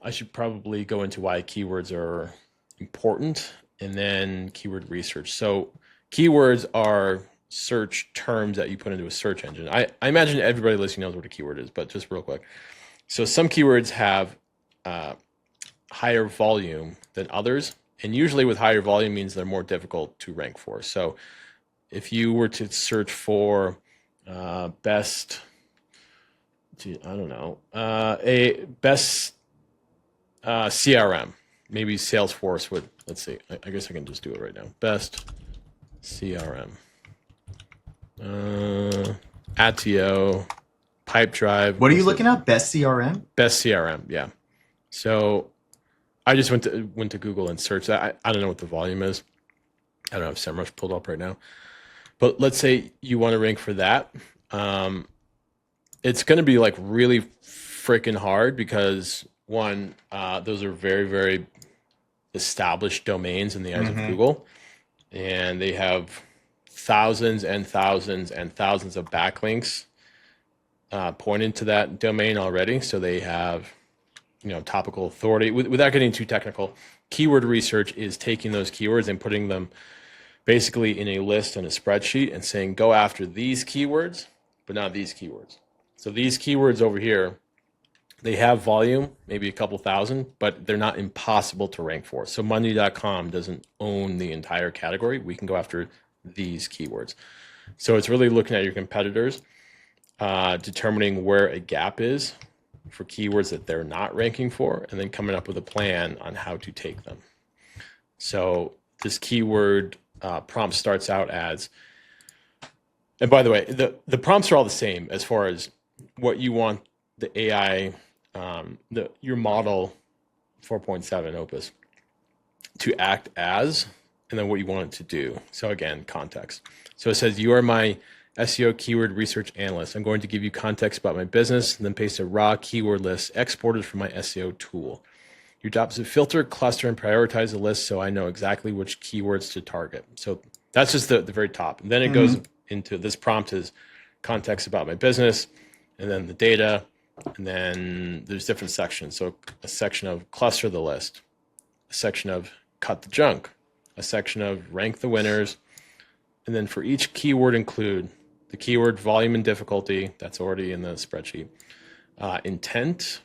I should probably go into why keywords are important and then keyword research. So keywords are search terms that you put into a search engine. I imagine everybody listening knows what a keyword is, but just real quick. So some keywords have higher volume than others, and usually with higher volume means they're more difficult to rank for. So if you were to search for best, I don't know, a best CRM, maybe Salesforce would, let's see, I guess I can just do it right now. Best CRM, ATO, Pipedrive. What are you looking at? Best CRM? Best CRM, yeah. So I just went to Google and searched that. I don't know what the volume is. I don't have SEMrush pulled up right now. But let's say you want to rank for that. It's going to be like really freaking hard because one, those are very, very established domains in the eyes of Google. And they have thousands and thousands and thousands of backlinks pointing to that domain already. So they have, topical authority. Without getting too technical, keyword research is taking those keywords and putting them basically in a list and a spreadsheet and saying, go after these keywords, but not these keywords. So these keywords over here, they have volume, maybe a couple thousand, but they're not impossible to rank for. So Monday.com doesn't own the entire category. We can go after these keywords. So it's really looking at your competitors, determining where a gap is for keywords that they're not ranking for, and then coming up with a plan on how to take them. So this keyword prompt starts out as, and by the way, the prompts are all the same as far as what you want the AI, your model 4.7 Opus to act as, and then what you want it to do. So again, context. So it says, you are my SEO keyword research analyst. I'm going to give you context about my business and then paste a raw keyword list exported from my SEO tool. Your job is to filter, cluster, and prioritize the list so I know exactly which keywords to target. So that's just the very top. And then it goes into, this prompt is context about my business, and then the data, and then there's different sections. So a section of cluster the list, a section of cut the junk, a section of rank the winners, and then for each keyword include the keyword volume and difficulty, that's already in the spreadsheet, intent,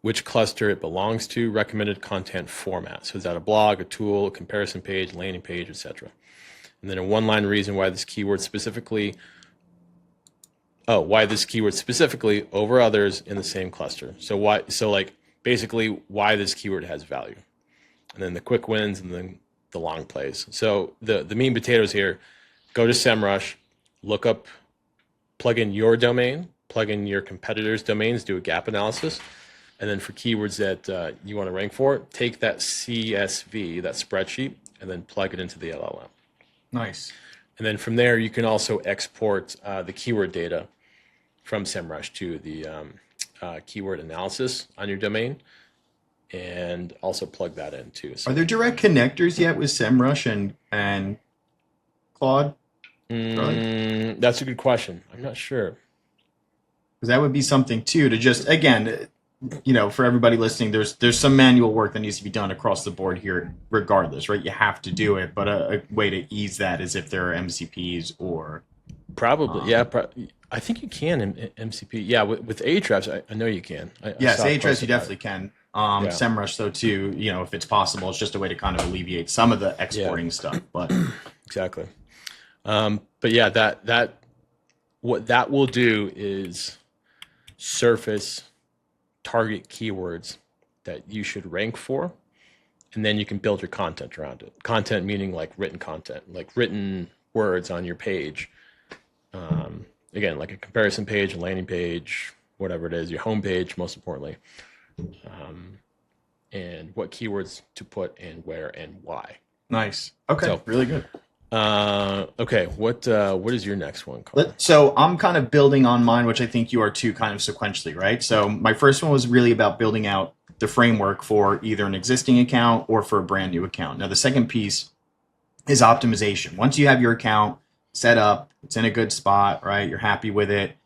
which cluster it belongs to, recommended content format. So is that a blog, a tool, a comparison page, landing page, etc. And then a one-line reason why this keyword specifically over others in the same cluster. So basically why this keyword has value. And then the quick wins and then the long plays. So the meat and potatoes here, go to SEMrush, look up, plug in your domain, plug in your competitors' domains, do a gap analysis. And then for keywords that you want to rank for, take that CSV, that spreadsheet, and then plug it into the LLM. Nice. And then from there, you can also export the keyword data from SEMrush to the keyword analysis on your domain, and also plug that in too. So, are there direct connectors yet with SEMrush and Claude? That's a good question. I'm not sure. Because that would be something too, to just, again, for everybody listening, there's some manual work that needs to be done across the board here regardless, right? You have to do it, but a way to ease that is if there are MCPs or... Probably, yeah. I think you can in MCP. Yeah, with Ahrefs, I know you can. Yes, Ahrefs you definitely can. SEMrush though too, if it's possible, it's just a way to kind of alleviate some of the exporting stuff. But exactly. But yeah, that what that will do is surface target keywords that you should rank for, and then you can build your content around it. Content meaning like written content, like written words on your page. Again, like a comparison page, a landing page, whatever it is, your homepage, most importantly, and what keywords to put and where and why. Nice. Okay. So, really good. Okay. What is your next one, Conor? So I'm kind of building on mine, which I think you are too, kind of sequentially, right? So my first one was really about building out the framework for either an existing account or for a brand new account. Now, the second piece is optimization. Once you have your account set up, it's in a good spot, right? You're happy with it.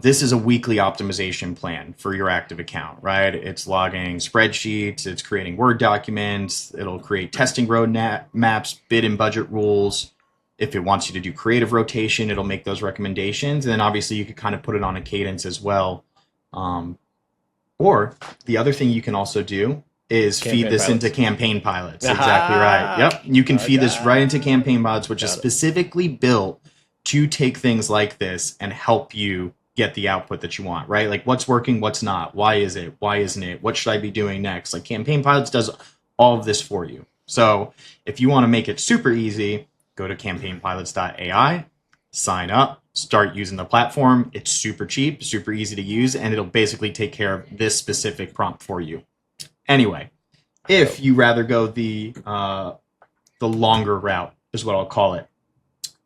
This is a weekly optimization plan for your active account, right? It's logging spreadsheets, it's creating Word documents, it'll create testing road maps, bid and budget rules. If it wants you to do creative rotation, it'll make those recommendations. And then obviously you could kind of put it on a cadence as well. Or the other thing you can also do is feed this into campaign pilots. Exactly right. Yep. You can feed this right into campaign pilots, which is specifically built to take things like this and help you get the output that you want, right? Like what's working, what's not, why is it, why isn't it, what should I be doing next? Like campaign pilots does all of this for you. So if you want to make it super easy, go to campaignpilots.ai, sign up, start using the platform. It's super cheap, super easy to use, and it'll basically take care of this specific prompt for you. Anyway, if you rather go the longer route is what I'll call it.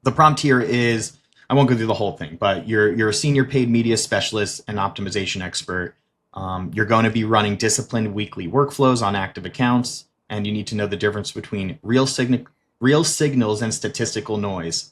The prompt here is, I won't go through the whole thing, but you're a senior paid media specialist and optimization expert. You're going to be running disciplined weekly workflows on active accounts, and you need to know the difference between real signals and statistical noise.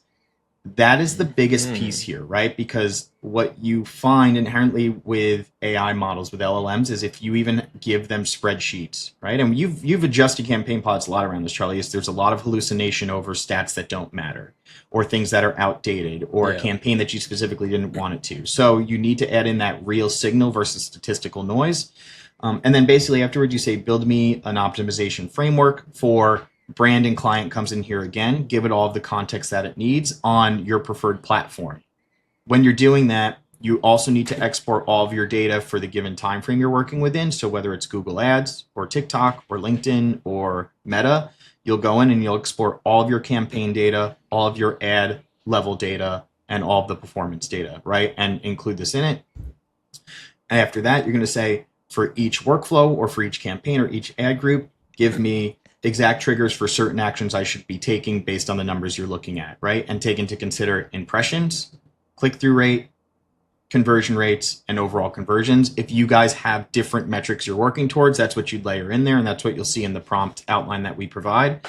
That is the biggest piece here, right? Because what you find inherently with AI models, with LLMs, is if you even give them spreadsheets, right? And you've adjusted campaign pilots a lot around this, Charlie. There's a lot of hallucination over stats that don't matter, or things that are outdated, or a campaign that you specifically didn't want it to. So you need to add in that real signal versus statistical noise. And then basically afterwards you say, build me an optimization framework for brand and client comes in here again, give it all of the context that it needs on your preferred platform. When you're doing that, you also need to export all of your data for the given time frame you're working within. So whether it's Google Ads or TikTok or LinkedIn or Meta, you'll go in and you'll export all of your campaign data, all of your ad level data, and all of the performance data, right? And include this in it. And after that, you're going to say, for each workflow or for each campaign or each ad group, give me exact triggers for certain actions I should be taking based on the numbers you're looking at, right? And take into consider impressions, click-through rate, conversion rates, and overall conversions. If you guys have different metrics you're working towards, that's what you'd layer in there, and that's what you'll see in the prompt outline that we provide.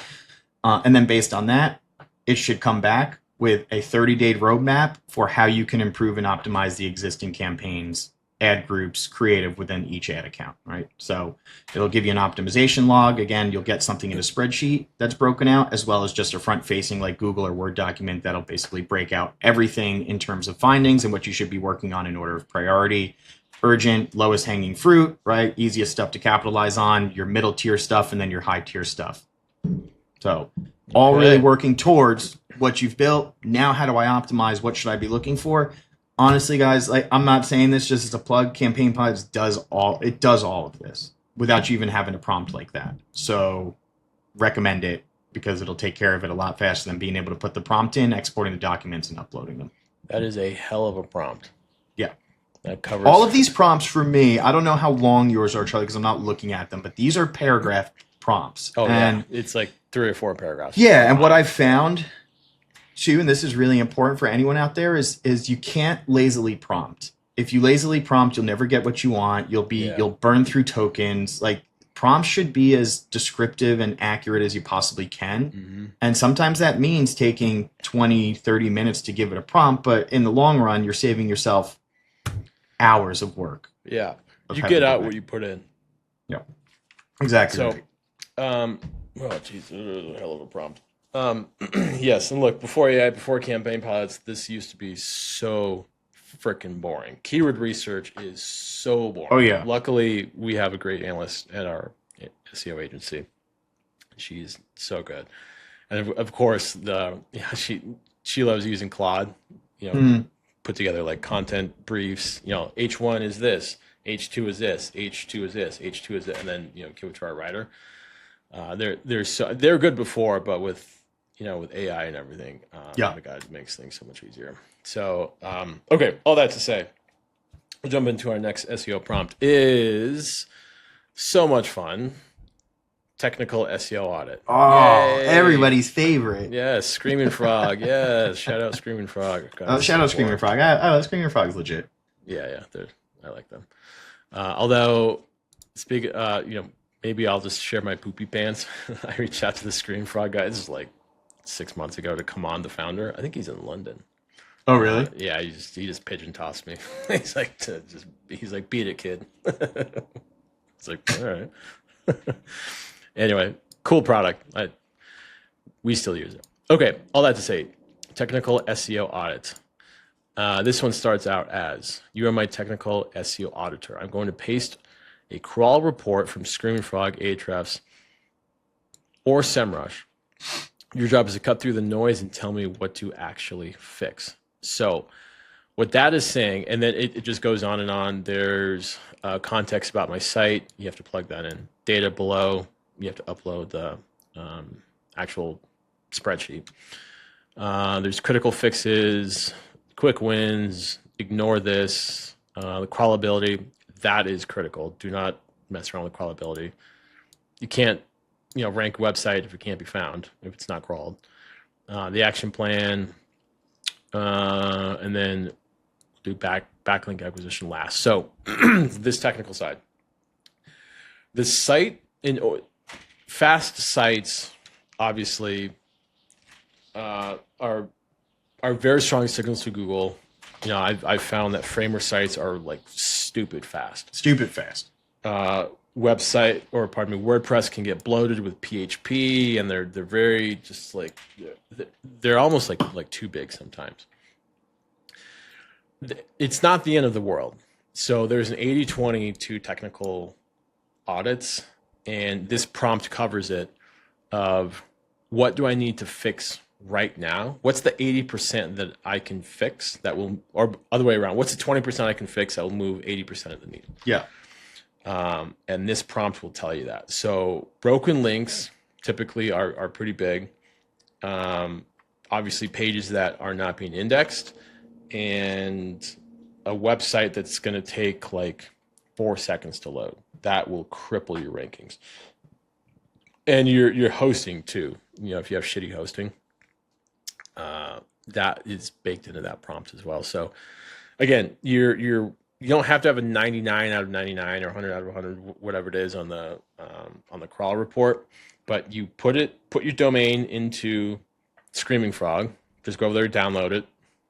And then based on that, it should come back with a 30-day roadmap for how you can improve and optimize the existing campaigns, ad groups, creative within each ad account, right? So it'll give you an optimization log. Again, you'll get something in a spreadsheet that's broken out, as well as just a front-facing like Google or Word document that'll basically break out everything in terms of findings and what you should be working on in order of priority. Urgent, lowest hanging fruit, right? Easiest stuff to capitalize on, your middle tier stuff, and then your high tier stuff. So all really working towards what you've built. Now, how do I optimize? What should I be looking for? Honestly, guys, like, I'm not saying this just as a plug. Campaign Pilots does all of this without you even having a prompt like that. So recommend it because it'll take care of it a lot faster than being able to put the prompt in, exporting the documents, and uploading them. That is a hell of a prompt. Yeah. That covers all of these prompts for me. I don't know how long yours are, Charlie, because I'm not looking at them, but these are paragraph prompts. Oh, and yeah. It's like 3 or 4 paragraphs. Yeah, and what I've found too, and this is really important for anyone out there, is you can't lazily prompt. If you lazily prompt, you'll never get what you want. You'll burn through tokens. Like, prompts should be as descriptive and accurate as you possibly can. Mm-hmm. And sometimes that means taking 20, 30 minutes to give it a prompt, but in the long run, you're saving yourself hours of work. Yeah. You get out what you put in. Yeah. Exactly. So, oh, geez, a hell of a prompt. Yes, and look, before campaign pilots, this used to be so freaking boring. Keyword research is so boring. Oh yeah. Luckily, we have a great analyst at our SEO agency. She's so good, and of course, she loves using Claude. Put together like content briefs. H1 is this, H2 is this, H2 is this, H2 is that, and then give it to our writer. They're good before, but with AI and everything, the guide makes things so much easier. So, okay, all that to say, we'll jump into our next SEO prompt. Is so much fun. Technical SEO audit. Oh, Yay. everybody's favorite. Yes, Screaming Frog. Yes, shout out Screaming Frog. Oh, shout out Screaming Frog. Screaming Frog's legit. Yeah, I like them. Although, maybe I'll just share my poopy pants. I reached out to the Screaming Frog guy. This is like 6 months ago to come on, the founder. I think he's in London. Oh, really? Yeah, he just pigeon tossed me. He's like, beat it, kid. It's like, all right. Anyway, cool product. We still use it. Okay, all that to say, technical SEO audit. This one starts out as, you are my technical SEO auditor. I'm going to paste a crawl report from Screaming Frog, Ahrefs, or SEMrush. Your job is to cut through the noise and tell me what to actually fix. So what that is saying, and then it just goes on and on. There's context about my site. You have to plug that in. Data below. You have to upload the actual spreadsheet. There's critical fixes, quick wins, ignore this, the crawlability. That is critical. Do not mess around with crawlability. You can't, rank a website if it can't be found, if it's not crawled. The action plan, and then do backlink acquisition last. So this technical side. The site fast sites obviously are very strong signals to Google. I've found that Framer sites are like stupid fast. WordPress can get bloated with PHP, and they're very just like they're almost like too big sometimes. It's not the end of the world. So there's an 80-20 to technical audits, and this prompt covers it of what do I need to fix right now? What's the 80% that I can fix that will, or other way around, what's the 20% I can fix that will move 80% of the needle? Yeah. And this prompt will tell you that. So broken links typically are pretty big. Obviously pages that are not being indexed, and a website that's going to take like 4 seconds to load. That will cripple your rankings. And your hosting too. If you have shitty hosting, that is baked into that prompt as well. So again, you don't have to have a 99 out of 99 or 100 out of 100, whatever it is on the crawl report, but you put your domain into Screaming Frog. Just go over there, download it.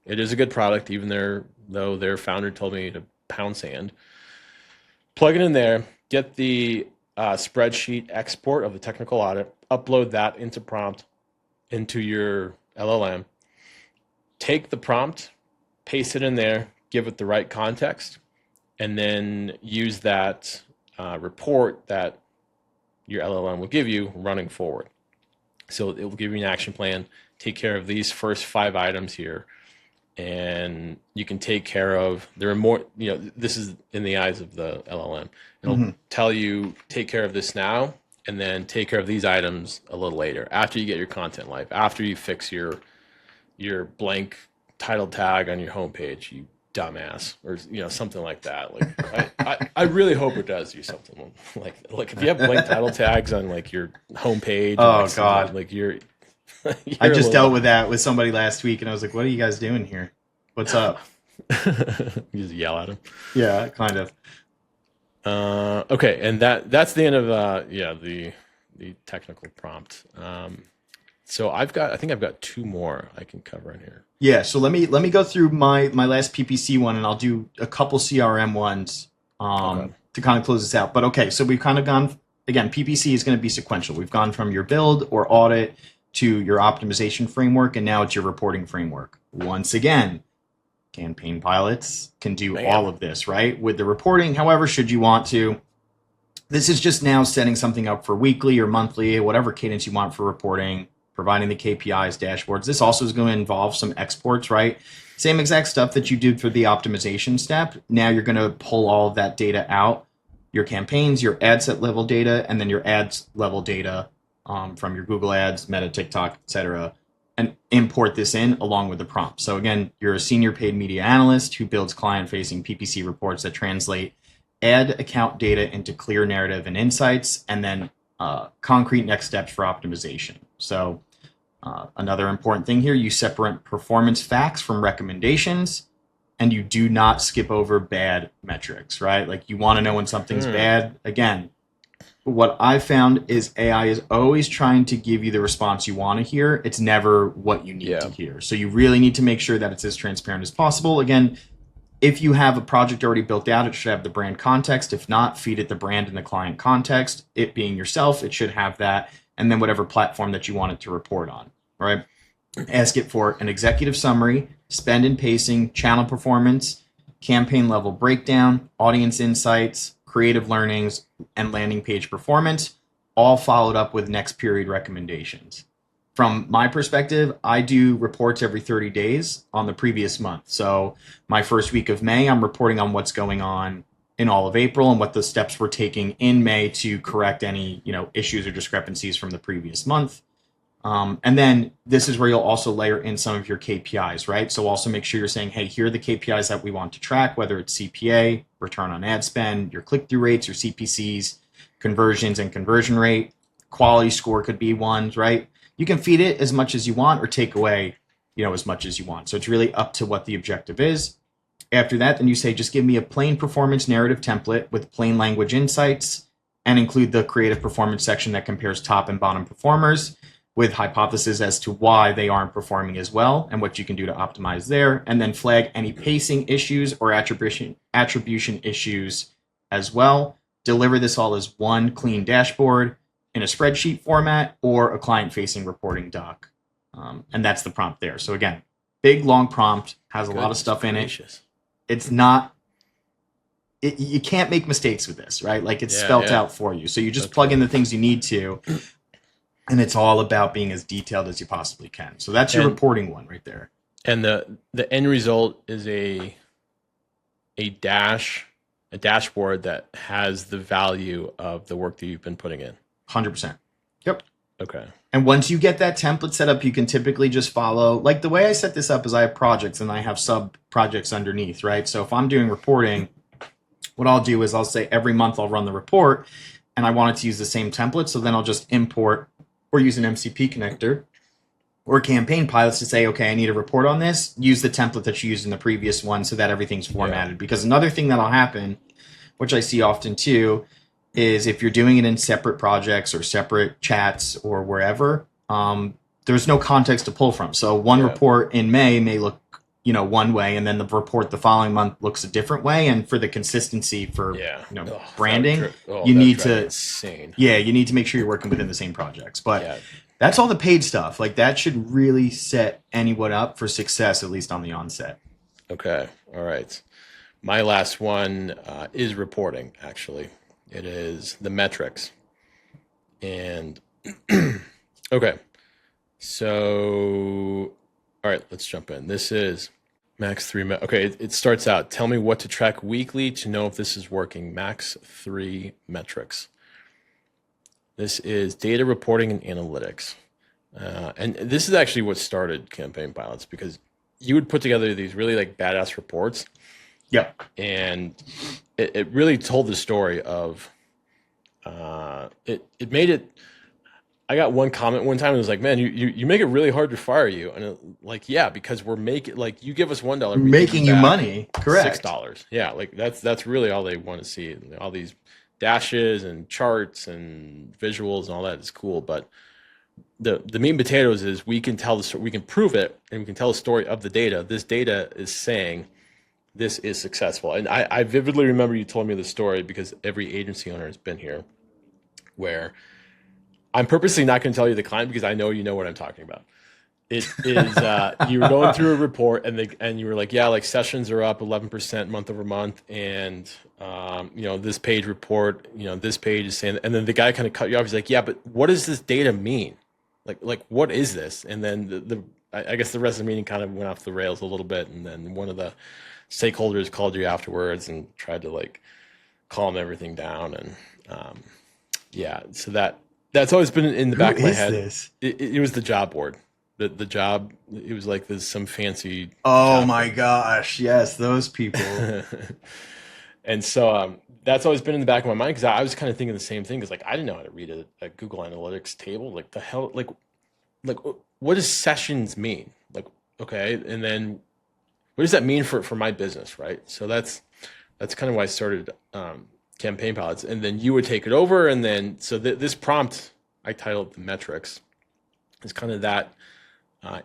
It is a good product, even though their founder told me to pound sand. Plug it in there, get the spreadsheet export of the technical audit, upload that into prompt into your LLM, take the prompt, paste it in there, give it the right context, and then use that report that your LLM will give you running forward. So it will give you an action plan, take care of these first 5 items here, and you can take care of, there are more, this is in the eyes of the LLM. It'll tell you, take care of this now, and then take care of these items a little later, after you get your content live, after you fix your blank title tag on your homepage, you dumbass, or something like that. Like I really hope it does you something like if you have blank title tags on like your homepage. Oh God, like you're I just dealt with that with somebody last week, and I was like, "What are you guys doing here? What's up?" You just yell at him. Yeah, kind of. Okay, and that's the end of the technical prompt. So I think I've got 2 more I can cover in here. Yeah, so let me go through my last PPC one, and I'll do a couple CRM ones to kind of close this out. But okay, so we've kind of gone, again, PPC is going to be sequential. We've gone from your build or audit to your optimization framework, and now it's your reporting framework. Once again, campaign pilots can do all of this, right? With the reporting, however, should you want to. This is just now setting something up for weekly or monthly, whatever cadence you want for reporting, providing the KPIs, dashboards. This also is going to involve some exports, right? Same exact stuff that you did for the optimization step. Now you're going to pull all of that data out, your campaigns, your ad set level data, and then your ads level data from your Google Ads, Meta, TikTok, etc. and import this in along with the prompt. So again, you're a senior paid media analyst who builds client-facing PPC reports that translate ad account data into clear narrative and insights, and then concrete next steps for optimization. So another important thing here, you separate performance facts from recommendations, and you do not skip over bad metrics, right? Like you want to know when something's bad. Again, what I found is AI is always trying to give you the response you want to hear. It's never what you need to hear. So you really need to make sure that it's as transparent as possible. Again, if you have a project already built out, it should have the brand context. If not, feed it the brand and the client context. It being yourself, it should have that. And then whatever platform that you want it to report on, right? Ask it for an executive summary, spend and pacing, channel performance, campaign level breakdown, audience insights, creative learnings, and landing page performance, all followed up with next period recommendations. From my perspective, I do reports every 30 days on the previous month. So my first week of May, I'm reporting on what's going on in all of April and what the steps we're taking in May to correct any, issues or discrepancies from the previous month. And then this is where you'll also layer in some of your KPIs, right? So also make sure you're saying, hey, here are the KPIs that we want to track, whether it's CPA, return on ad spend, your click-through rates, your CPCs, conversions and conversion rate, quality score could be ones, right? You can feed it as much as you want or take away, as much as you want. So it's really up to what the objective is. After that, then you say, just give me a plain performance narrative template with plain language insights and include the creative performance section that compares top and bottom performers with hypotheses as to why they aren't performing as well and what you can do to optimize there, and then flag any pacing issues or attribution issues as well. Deliver this all as one clean dashboard in a spreadsheet format or a client-facing reporting doc. And that's the prompt there. So again, big, long prompt, has a lot of stuff in it. It's not, you can't make mistakes with this, right? Like it's spelt out for you. So you just plug in the things you need to, and it's all about being as detailed as you possibly can. So that's your reporting one right there. And the end result is a dashboard that has the value of the work that you've been putting in. 100%. Yep. Okay. And once you get that template set up, you can typically just follow, like the way I set this up is I have projects and I have sub projects underneath, right? So if I'm doing reporting, what I'll do is I'll say every month I'll run the report and I want it to use the same template. So then I'll just import or use an MCP connector or campaign pilots to say, okay, I need a report on this. Use the template that you used in the previous one so that everything's formatted. Yeah. Because another thing that'll happen, which I see often too, is if you're doing it in separate projects or separate chats or wherever, there's no context to pull from. So one report in May may look, one way, and then the report the following month looks a different way. And for the consistency for branding, you need to you need to make sure you're working within the same projects. But that's all the paid stuff. Like that should really set anyone up for success, at least on the onset. Okay. All right. My last one is reporting, actually. It is the metrics. And okay. So, all right, let's jump in. This is max 3. Okay, it starts out. Tell me what to track weekly to know if this is working. Max 3 metrics. This is data reporting and analytics. And this is actually what started Campaign Pilots, because you would put together these really like badass reports. Yep. And it really told the story of it made it. I got one comment one time. It was like, man, you make it really hard to fire you. And because we're making, like, you give us $1, making you money. Correct. $6. Yeah. Like that's really all they want to see. All these dashes and charts and visuals and all that is cool. But the meat and potatoes is we can tell the story, we can prove it, and we can tell the story of the data. This data is saying this is successful. And I vividly remember you told me the story because every agency owner has been here, where I'm purposely not going to tell you the client because I know you know what I'm talking about. It is you were going through a report and you were like, yeah, like sessions are up 11% month over month, and this page report, this page is saying, and then the guy kind of cut you off. He's like, yeah, but what does this data mean? Like what is this? And then I guess the rest of the meeting kind of went off the rails a little bit, and then one of the stakeholders called you afterwards and tried to like calm everything down, and so that's always been in the back of my head. It was the job board. the job. It was like there's some fancy Oh job. my gosh, yes, those people. And so that's always been in the back of my mind because I was kind of thinking the same thing because like I didn't know how to read a Google Analytics table. Like the hell, like what does sessions mean? Like okay, and then what does that mean for my business, right? So that's kind of why I started Campaign Pilots, and then you would take it over, and then so this prompt I titled the metrics is kind of that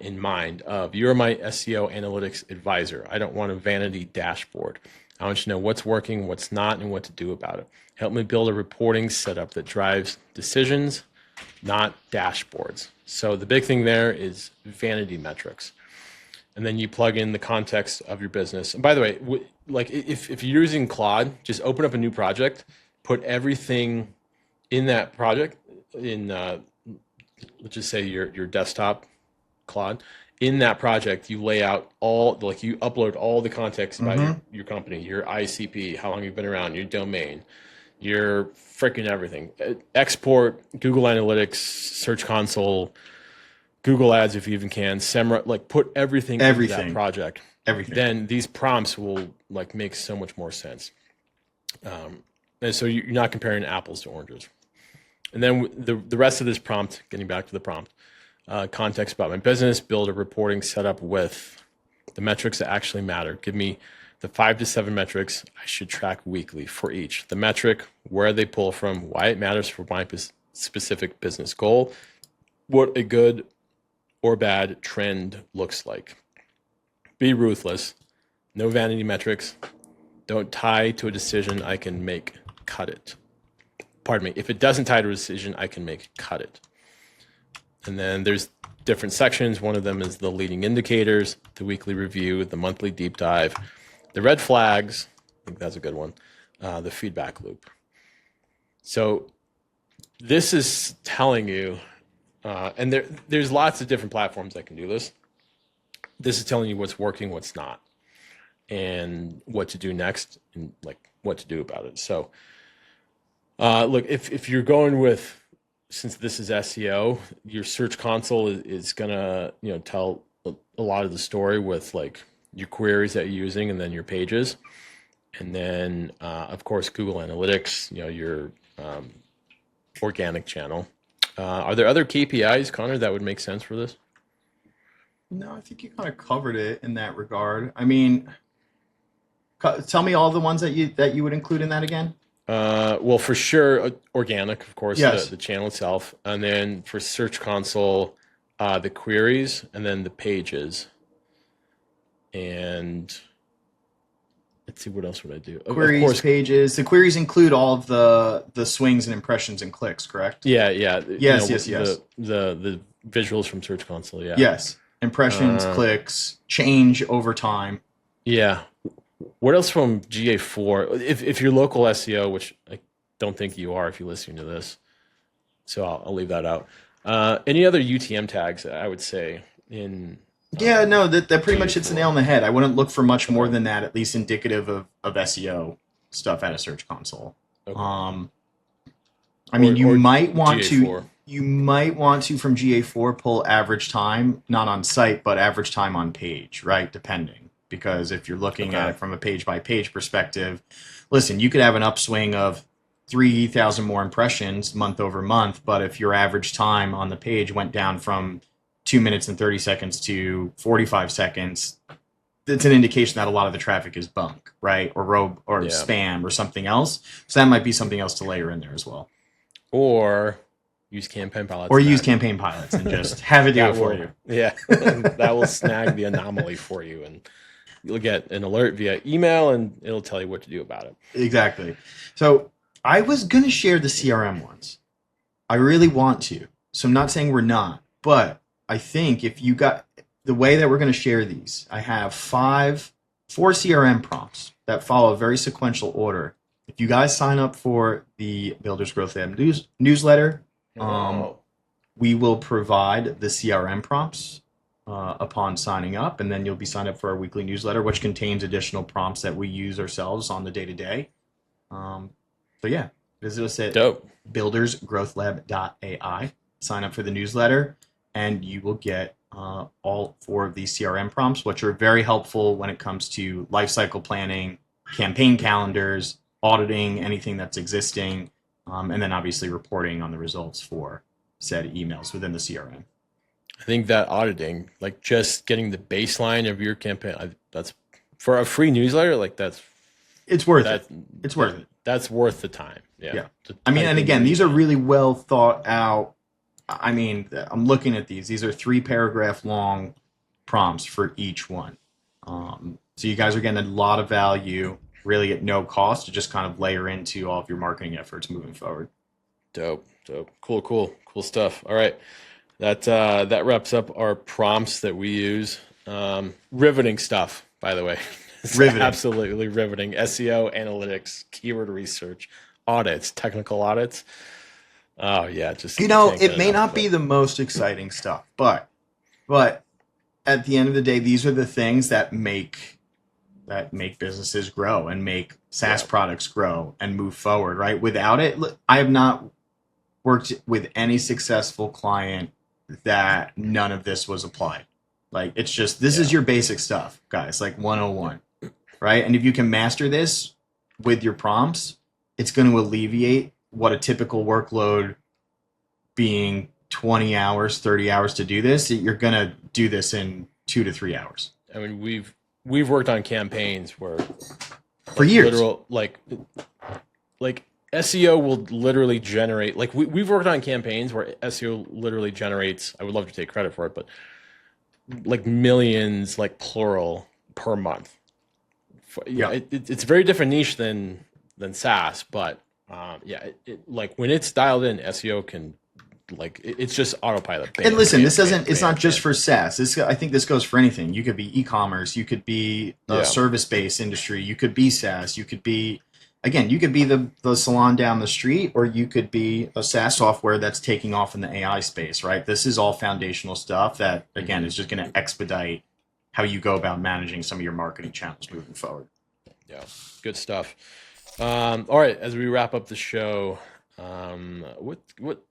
in mind of you're my SEO analytics advisor. I don't want a vanity dashboard. I want you to know what's working, what's not, and what to do about it. Help me build a reporting setup that drives decisions, not dashboards. So the big thing there is vanity metrics. And then you plug in the context of your business. And by the way, like if you're using Claude, just open up a new project, put everything in that project in, let's just say your desktop Claude. In that project, you lay out like you upload all the context about your company, your ICP, how long you've been around, your domain, your freaking everything. Export Google Analytics, Search Console, Google Ads if you even can, SEMrush, like put everything into that project. Everything. Then these prompts will like make so much more sense. And so you're not comparing apples to oranges. And then the rest of this prompt, getting back to the prompt, context about my business, build a reporting setup with the metrics that actually matter. Give me the 5 to 7 metrics I should track weekly for each. The metric, where they pull from, why it matters for my specific business goal, what a good or bad trend looks like. Be ruthless. No vanity metrics. Don't tie to a decision I can make. Cut it. Pardon me. If it doesn't tie to a decision I can make, cut it. And then there's different sections. One of them is the leading indicators, the weekly review, the monthly deep dive, the red flags. I think that's a good one. The feedback loop. So this is telling you, and there's lots of different platforms that can do this. This is telling you what's working, what's not, and what to do next, and like what to do about it. So look, if you're going with, since this is SEO, your Search Console is gonna tell a lot of the story with like your queries that you're using, and then your pages, and then of course Google Analytics, your organic channel. Are there other KPIs, Connor, that would make sense for this? No, I think you kind of covered it in that regard. I mean, tell me all the ones that you would include in that again. Well, for sure, organic, of course, Yes. the channel itself, and then for Search Console, the queries, and then the pages. And let's see, what else would I do? Queries, of course, pages. The queries include all of the swings and impressions and clicks, correct? yeah. Yes, yes. The visuals from Search Console, yeah. Yes. Impressions, clicks, change over time. Yeah. What else from GA4? If you're local SEO, which I don't think you are if you're listening to this, so I'll leave that out. Any other UTM tags, I would say, in... Yeah, no, that pretty much hits the nail on the head. I wouldn't look for much more than that, at least indicative of SEO stuff at a Search Console. Okay. I mean, you might want GA4. to from GA4 pull average time, not on site, but average time on page, right? Depending. Because if you're looking at it from a page by page perspective, listen, you could have an upswing of 3,000 more impressions month over month, but if your average time on the page went down from 2 minutes and 30 seconds to 45 seconds, it's an indication that a lot of the traffic is bunk, right? Or spam or something else. So that might be something else to layer in there as well. Or use Campaign Pilots. Or use Campaign Pilots and just have it do it for you. Yeah, that will snag the anomaly for you, and you'll get an alert via email, and it'll tell you what to do about it. Exactly. So I was going to share the CRM ones. I really want to. So I'm not saying we're not, but I think if you got the way that we're going to share these, I have 4 CRM prompts that follow a very sequential order. If you guys sign up for the Builders Growth Lab newsletter, we will provide the CRM prompts upon signing up, and then you'll be signed up for our weekly newsletter, which contains additional prompts that we use ourselves on the day-to-day. So yeah, visit us at buildersgrowthlab.ai, sign up for the newsletter, and you will get all 4 of these CRM prompts, which are very helpful when it comes to lifecycle planning, campaign calendars, auditing anything that's existing, and then obviously reporting on the results for said emails within the CRM. I think that auditing, like just getting the baseline of your campaign, that's for a free newsletter. Like it's worth it. It's worth it. That's worth the time. Yeah. I mean, and again, these are really well thought out. I mean, I'm looking at these. These are 3-paragraph long prompts for each one. So you guys are getting a lot of value, really at no cost, to just kind of layer into all of your marketing efforts moving forward. Dope. Cool stuff. All right. That wraps up our prompts that we use. Riveting stuff, by the way. Riveting. Absolutely riveting. SEO, analytics, keyword research, audits, technical audits. Oh yeah, just it may not be the most exciting stuff, but at the end of the day, these are the things that make businesses grow and make SaaS products grow and move forward, right? Without it, I have not worked with any successful client that none of this was applied. Like, it's just, this is your basic stuff, guys, like 101, right? And if you can master this with your prompts, it's going to alleviate what a typical workload being 20 hours, 30 hours to do this. You're going to do this in 2 to 3 hours. I mean, we've worked on campaigns where for years, literal, like SEO will literally generate, like we've worked on campaigns where SEO literally generates, I would love to take credit for it, but like millions, like plural, per month. It's a very different niche than SaaS, but like when it's dialed in, SEO can, like, it's just autopilot. And listen, it's not just for SaaS. I think this goes for anything. You could be e-commerce, you could be a service-based industry, you could be SaaS, you could be the salon down the street, or you could be a SaaS software that's taking off in the AI space, right? This is all foundational stuff that, again, is just going to expedite how you go about managing some of your marketing channels moving forward. Yeah, good stuff. All right, as we wrap up the show,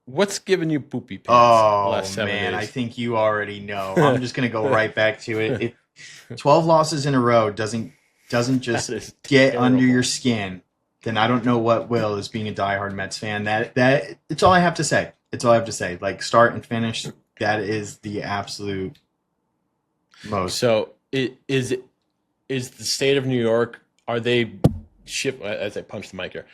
what's giving you poopy pants? Oh, the last 7 man, days? I think you already know. I'm just going to go right back to it. 12 losses in a row doesn't just get under your skin, then I don't know what will, as being a diehard Mets fan. That it's all I have to say. It's all I have to say. Like, start and finish, that is the absolute most. So is the state of New York, are they shift, as I punch the mic here,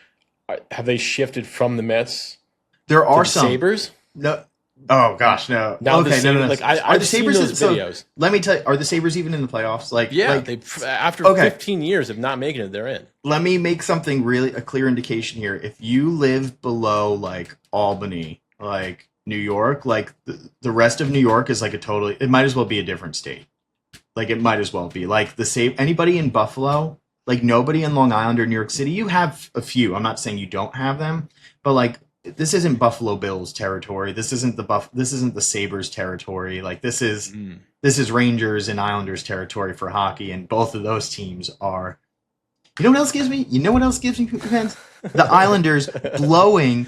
have they shifted from the Mets? There are to the some Sabres? No. Oh gosh, no. Now okay, no. Like are I've the seen Sabres those videos. So, let me tell you, are the Sabres even in the playoffs? They after 15 years of not making it, they're in. Let me make something really a clear indication here. If you live below like Albany, like New York, like the rest of New York is like it might as well be a different state. Like, it might as well be like anybody in Buffalo, like nobody in Long Island or New York City. You have a few. I'm not saying you don't have them, but like, this isn't Buffalo Bills territory. This isn't the Sabres territory. Like, this is Rangers and Islanders territory for hockey, and both of those teams are. You know what else gives me? Poopy pants? The Islanders blowing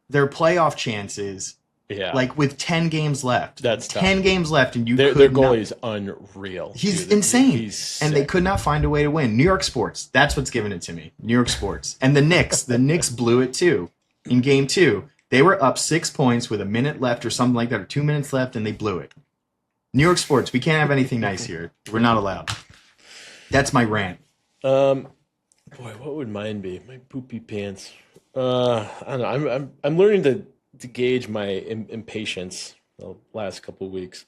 their playoff chances. Yeah, like with 10 games left. That's 10 tough. games left, and their goalie is unreal. He's insane, and they could not find a way to win. New York sports, that's what's giving it to me. New York sports, and the Knicks blew it too in Game 2. They were up 6 points with a minute left or something like that, or 2 minutes left, and they blew it. New York sports, we can't have anything nice here. We're not allowed. That's my rant. Boy, what would mine be? My poopy pants. I don't know. I'm learning to gauge my impatience the last couple of weeks.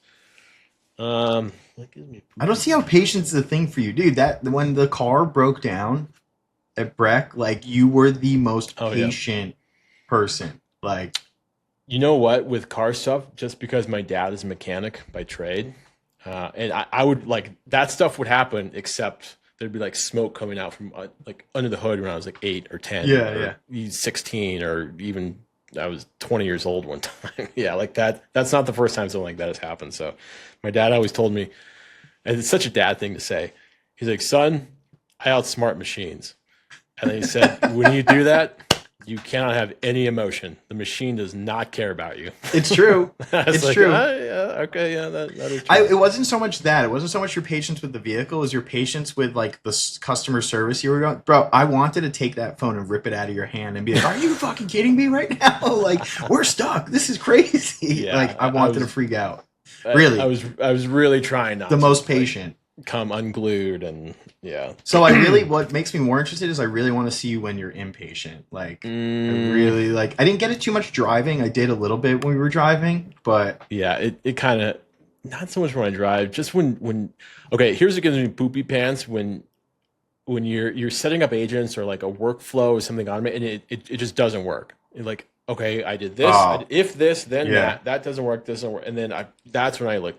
What gives me I don't see how patience is a thing for you, dude. That when the car broke down at Breck, like, you were the most patient person. Like, you know what, with car stuff, just because my dad is a mechanic by trade, and I would, like, that stuff would happen, except there'd be like smoke coming out from like under the hood when I was like 8 or 10. Yeah. 16, or even I was 20 years old one time. Yeah, like that's not the first time something like that has happened. So my dad always told me, and it's such a dad thing to say, he's like, son, I outsmart machines. And then he said, when you do that, you cannot have any emotion. The machine does not care about you. It's true. It's like, true. Yeah, okay, yeah, that is true. It wasn't so much that. It wasn't so much your patience with the vehicle. It was your patience with like the customer service you were going. Bro, I wanted to take that phone and rip it out of your hand and be like, "Are you fucking kidding me right now? Like, we're stuck. This is crazy." Yeah, like, I wanted to freak out. Really, I was really trying not. The to, most patient. Come unglued and yeah. So I really, what makes me more interested is I really want to see you when you're impatient. Like, I really like. I didn't get it too much driving. I did a little bit when we were driving, but yeah, it kind of not so much when I drive. Just when okay, here's what gives me poopy pants when you're setting up agents or like a workflow or something on it, and it just doesn't work. Like, okay, I did this. If this, then that doesn't work. This doesn't work, and then that's when I like.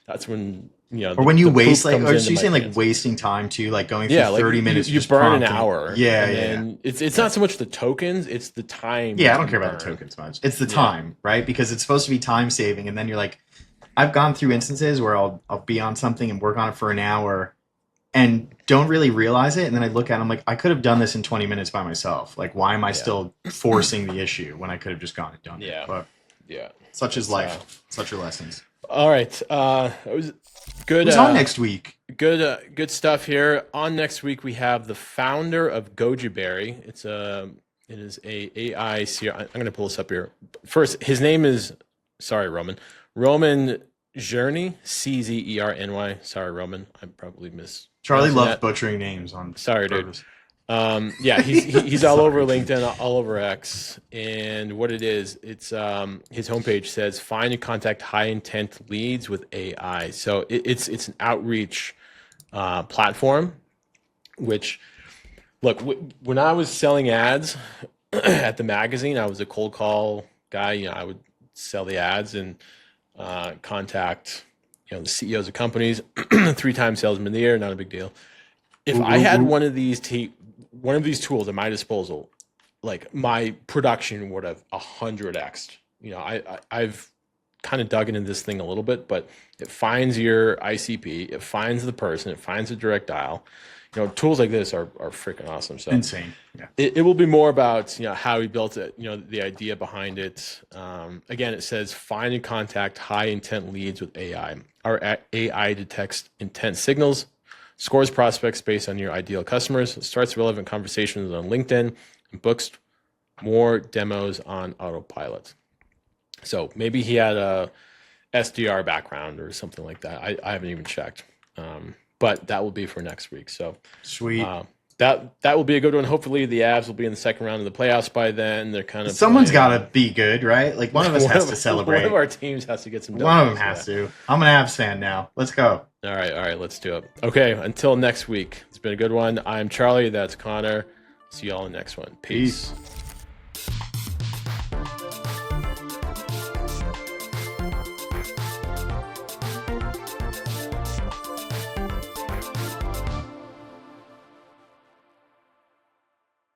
That's when. Or when you waste, like, or so you saying like wasting time too, like going through 30 minutes. You burn an hour. Yeah. It's not so much the tokens, it's the time. Yeah, I don't care about the tokens much. It's the time, right? Because it's supposed to be time saving, and then you're like, I've gone through instances where I'll be on something and work on it for an hour, and don't really realize it, and then I look at it, I'm like, I could have done this in 20 minutes by myself. Like, why am I still forcing the issue when I could have just gone and done it? But such is life. Such are lessons. All right. It was good. Who's on next week? Good stuff here. On next week, we have the founder of Gojuberry. It is a AI CRM. I'm going to pull this up here. First, his name is, sorry, Roman Zerny, Czerny. Sorry, Roman. I probably Charlie loves butchering names on. Sorry, purpose. dude. Yeah, he's all over LinkedIn, all over X, and what it is, it's his homepage says find and contact high intent leads with AI. So it's an outreach platform. Which, look, when I was selling ads at the magazine, I was a cold call guy. I would sell the ads and contact the CEOs of companies. 3-time salesman of the year, not a big deal. If I had one of these tools at my disposal, like my production would have 100x'd. I've kind of dug into this thing a little bit, but it finds your ICP, it finds the person, it finds the direct dial. Tools like this are freaking awesome. So insane. Yeah. It will be more about how we built it, the idea behind it. Again, it says find and contact high intent leads with AI. Our AI detects intent signals, scores prospects based on your ideal customers, starts relevant conversations on LinkedIn, and books more demos on autopilot. So maybe he had a SDR background or something like that. I haven't even checked. But that will be for next week. So sweet. That will be a good one. Hopefully the Avs will be in the second round of the playoffs by then. They're kind of someone's got to be good, right? Like one of us has to celebrate. One of our teams has to get some. One of them has to. I'm an Avs fan now. Let's go. All right, let's do it. Okay, until next week. It's been a good one. I'm Charlie. That's Connor. See y'all in the next one. Peace.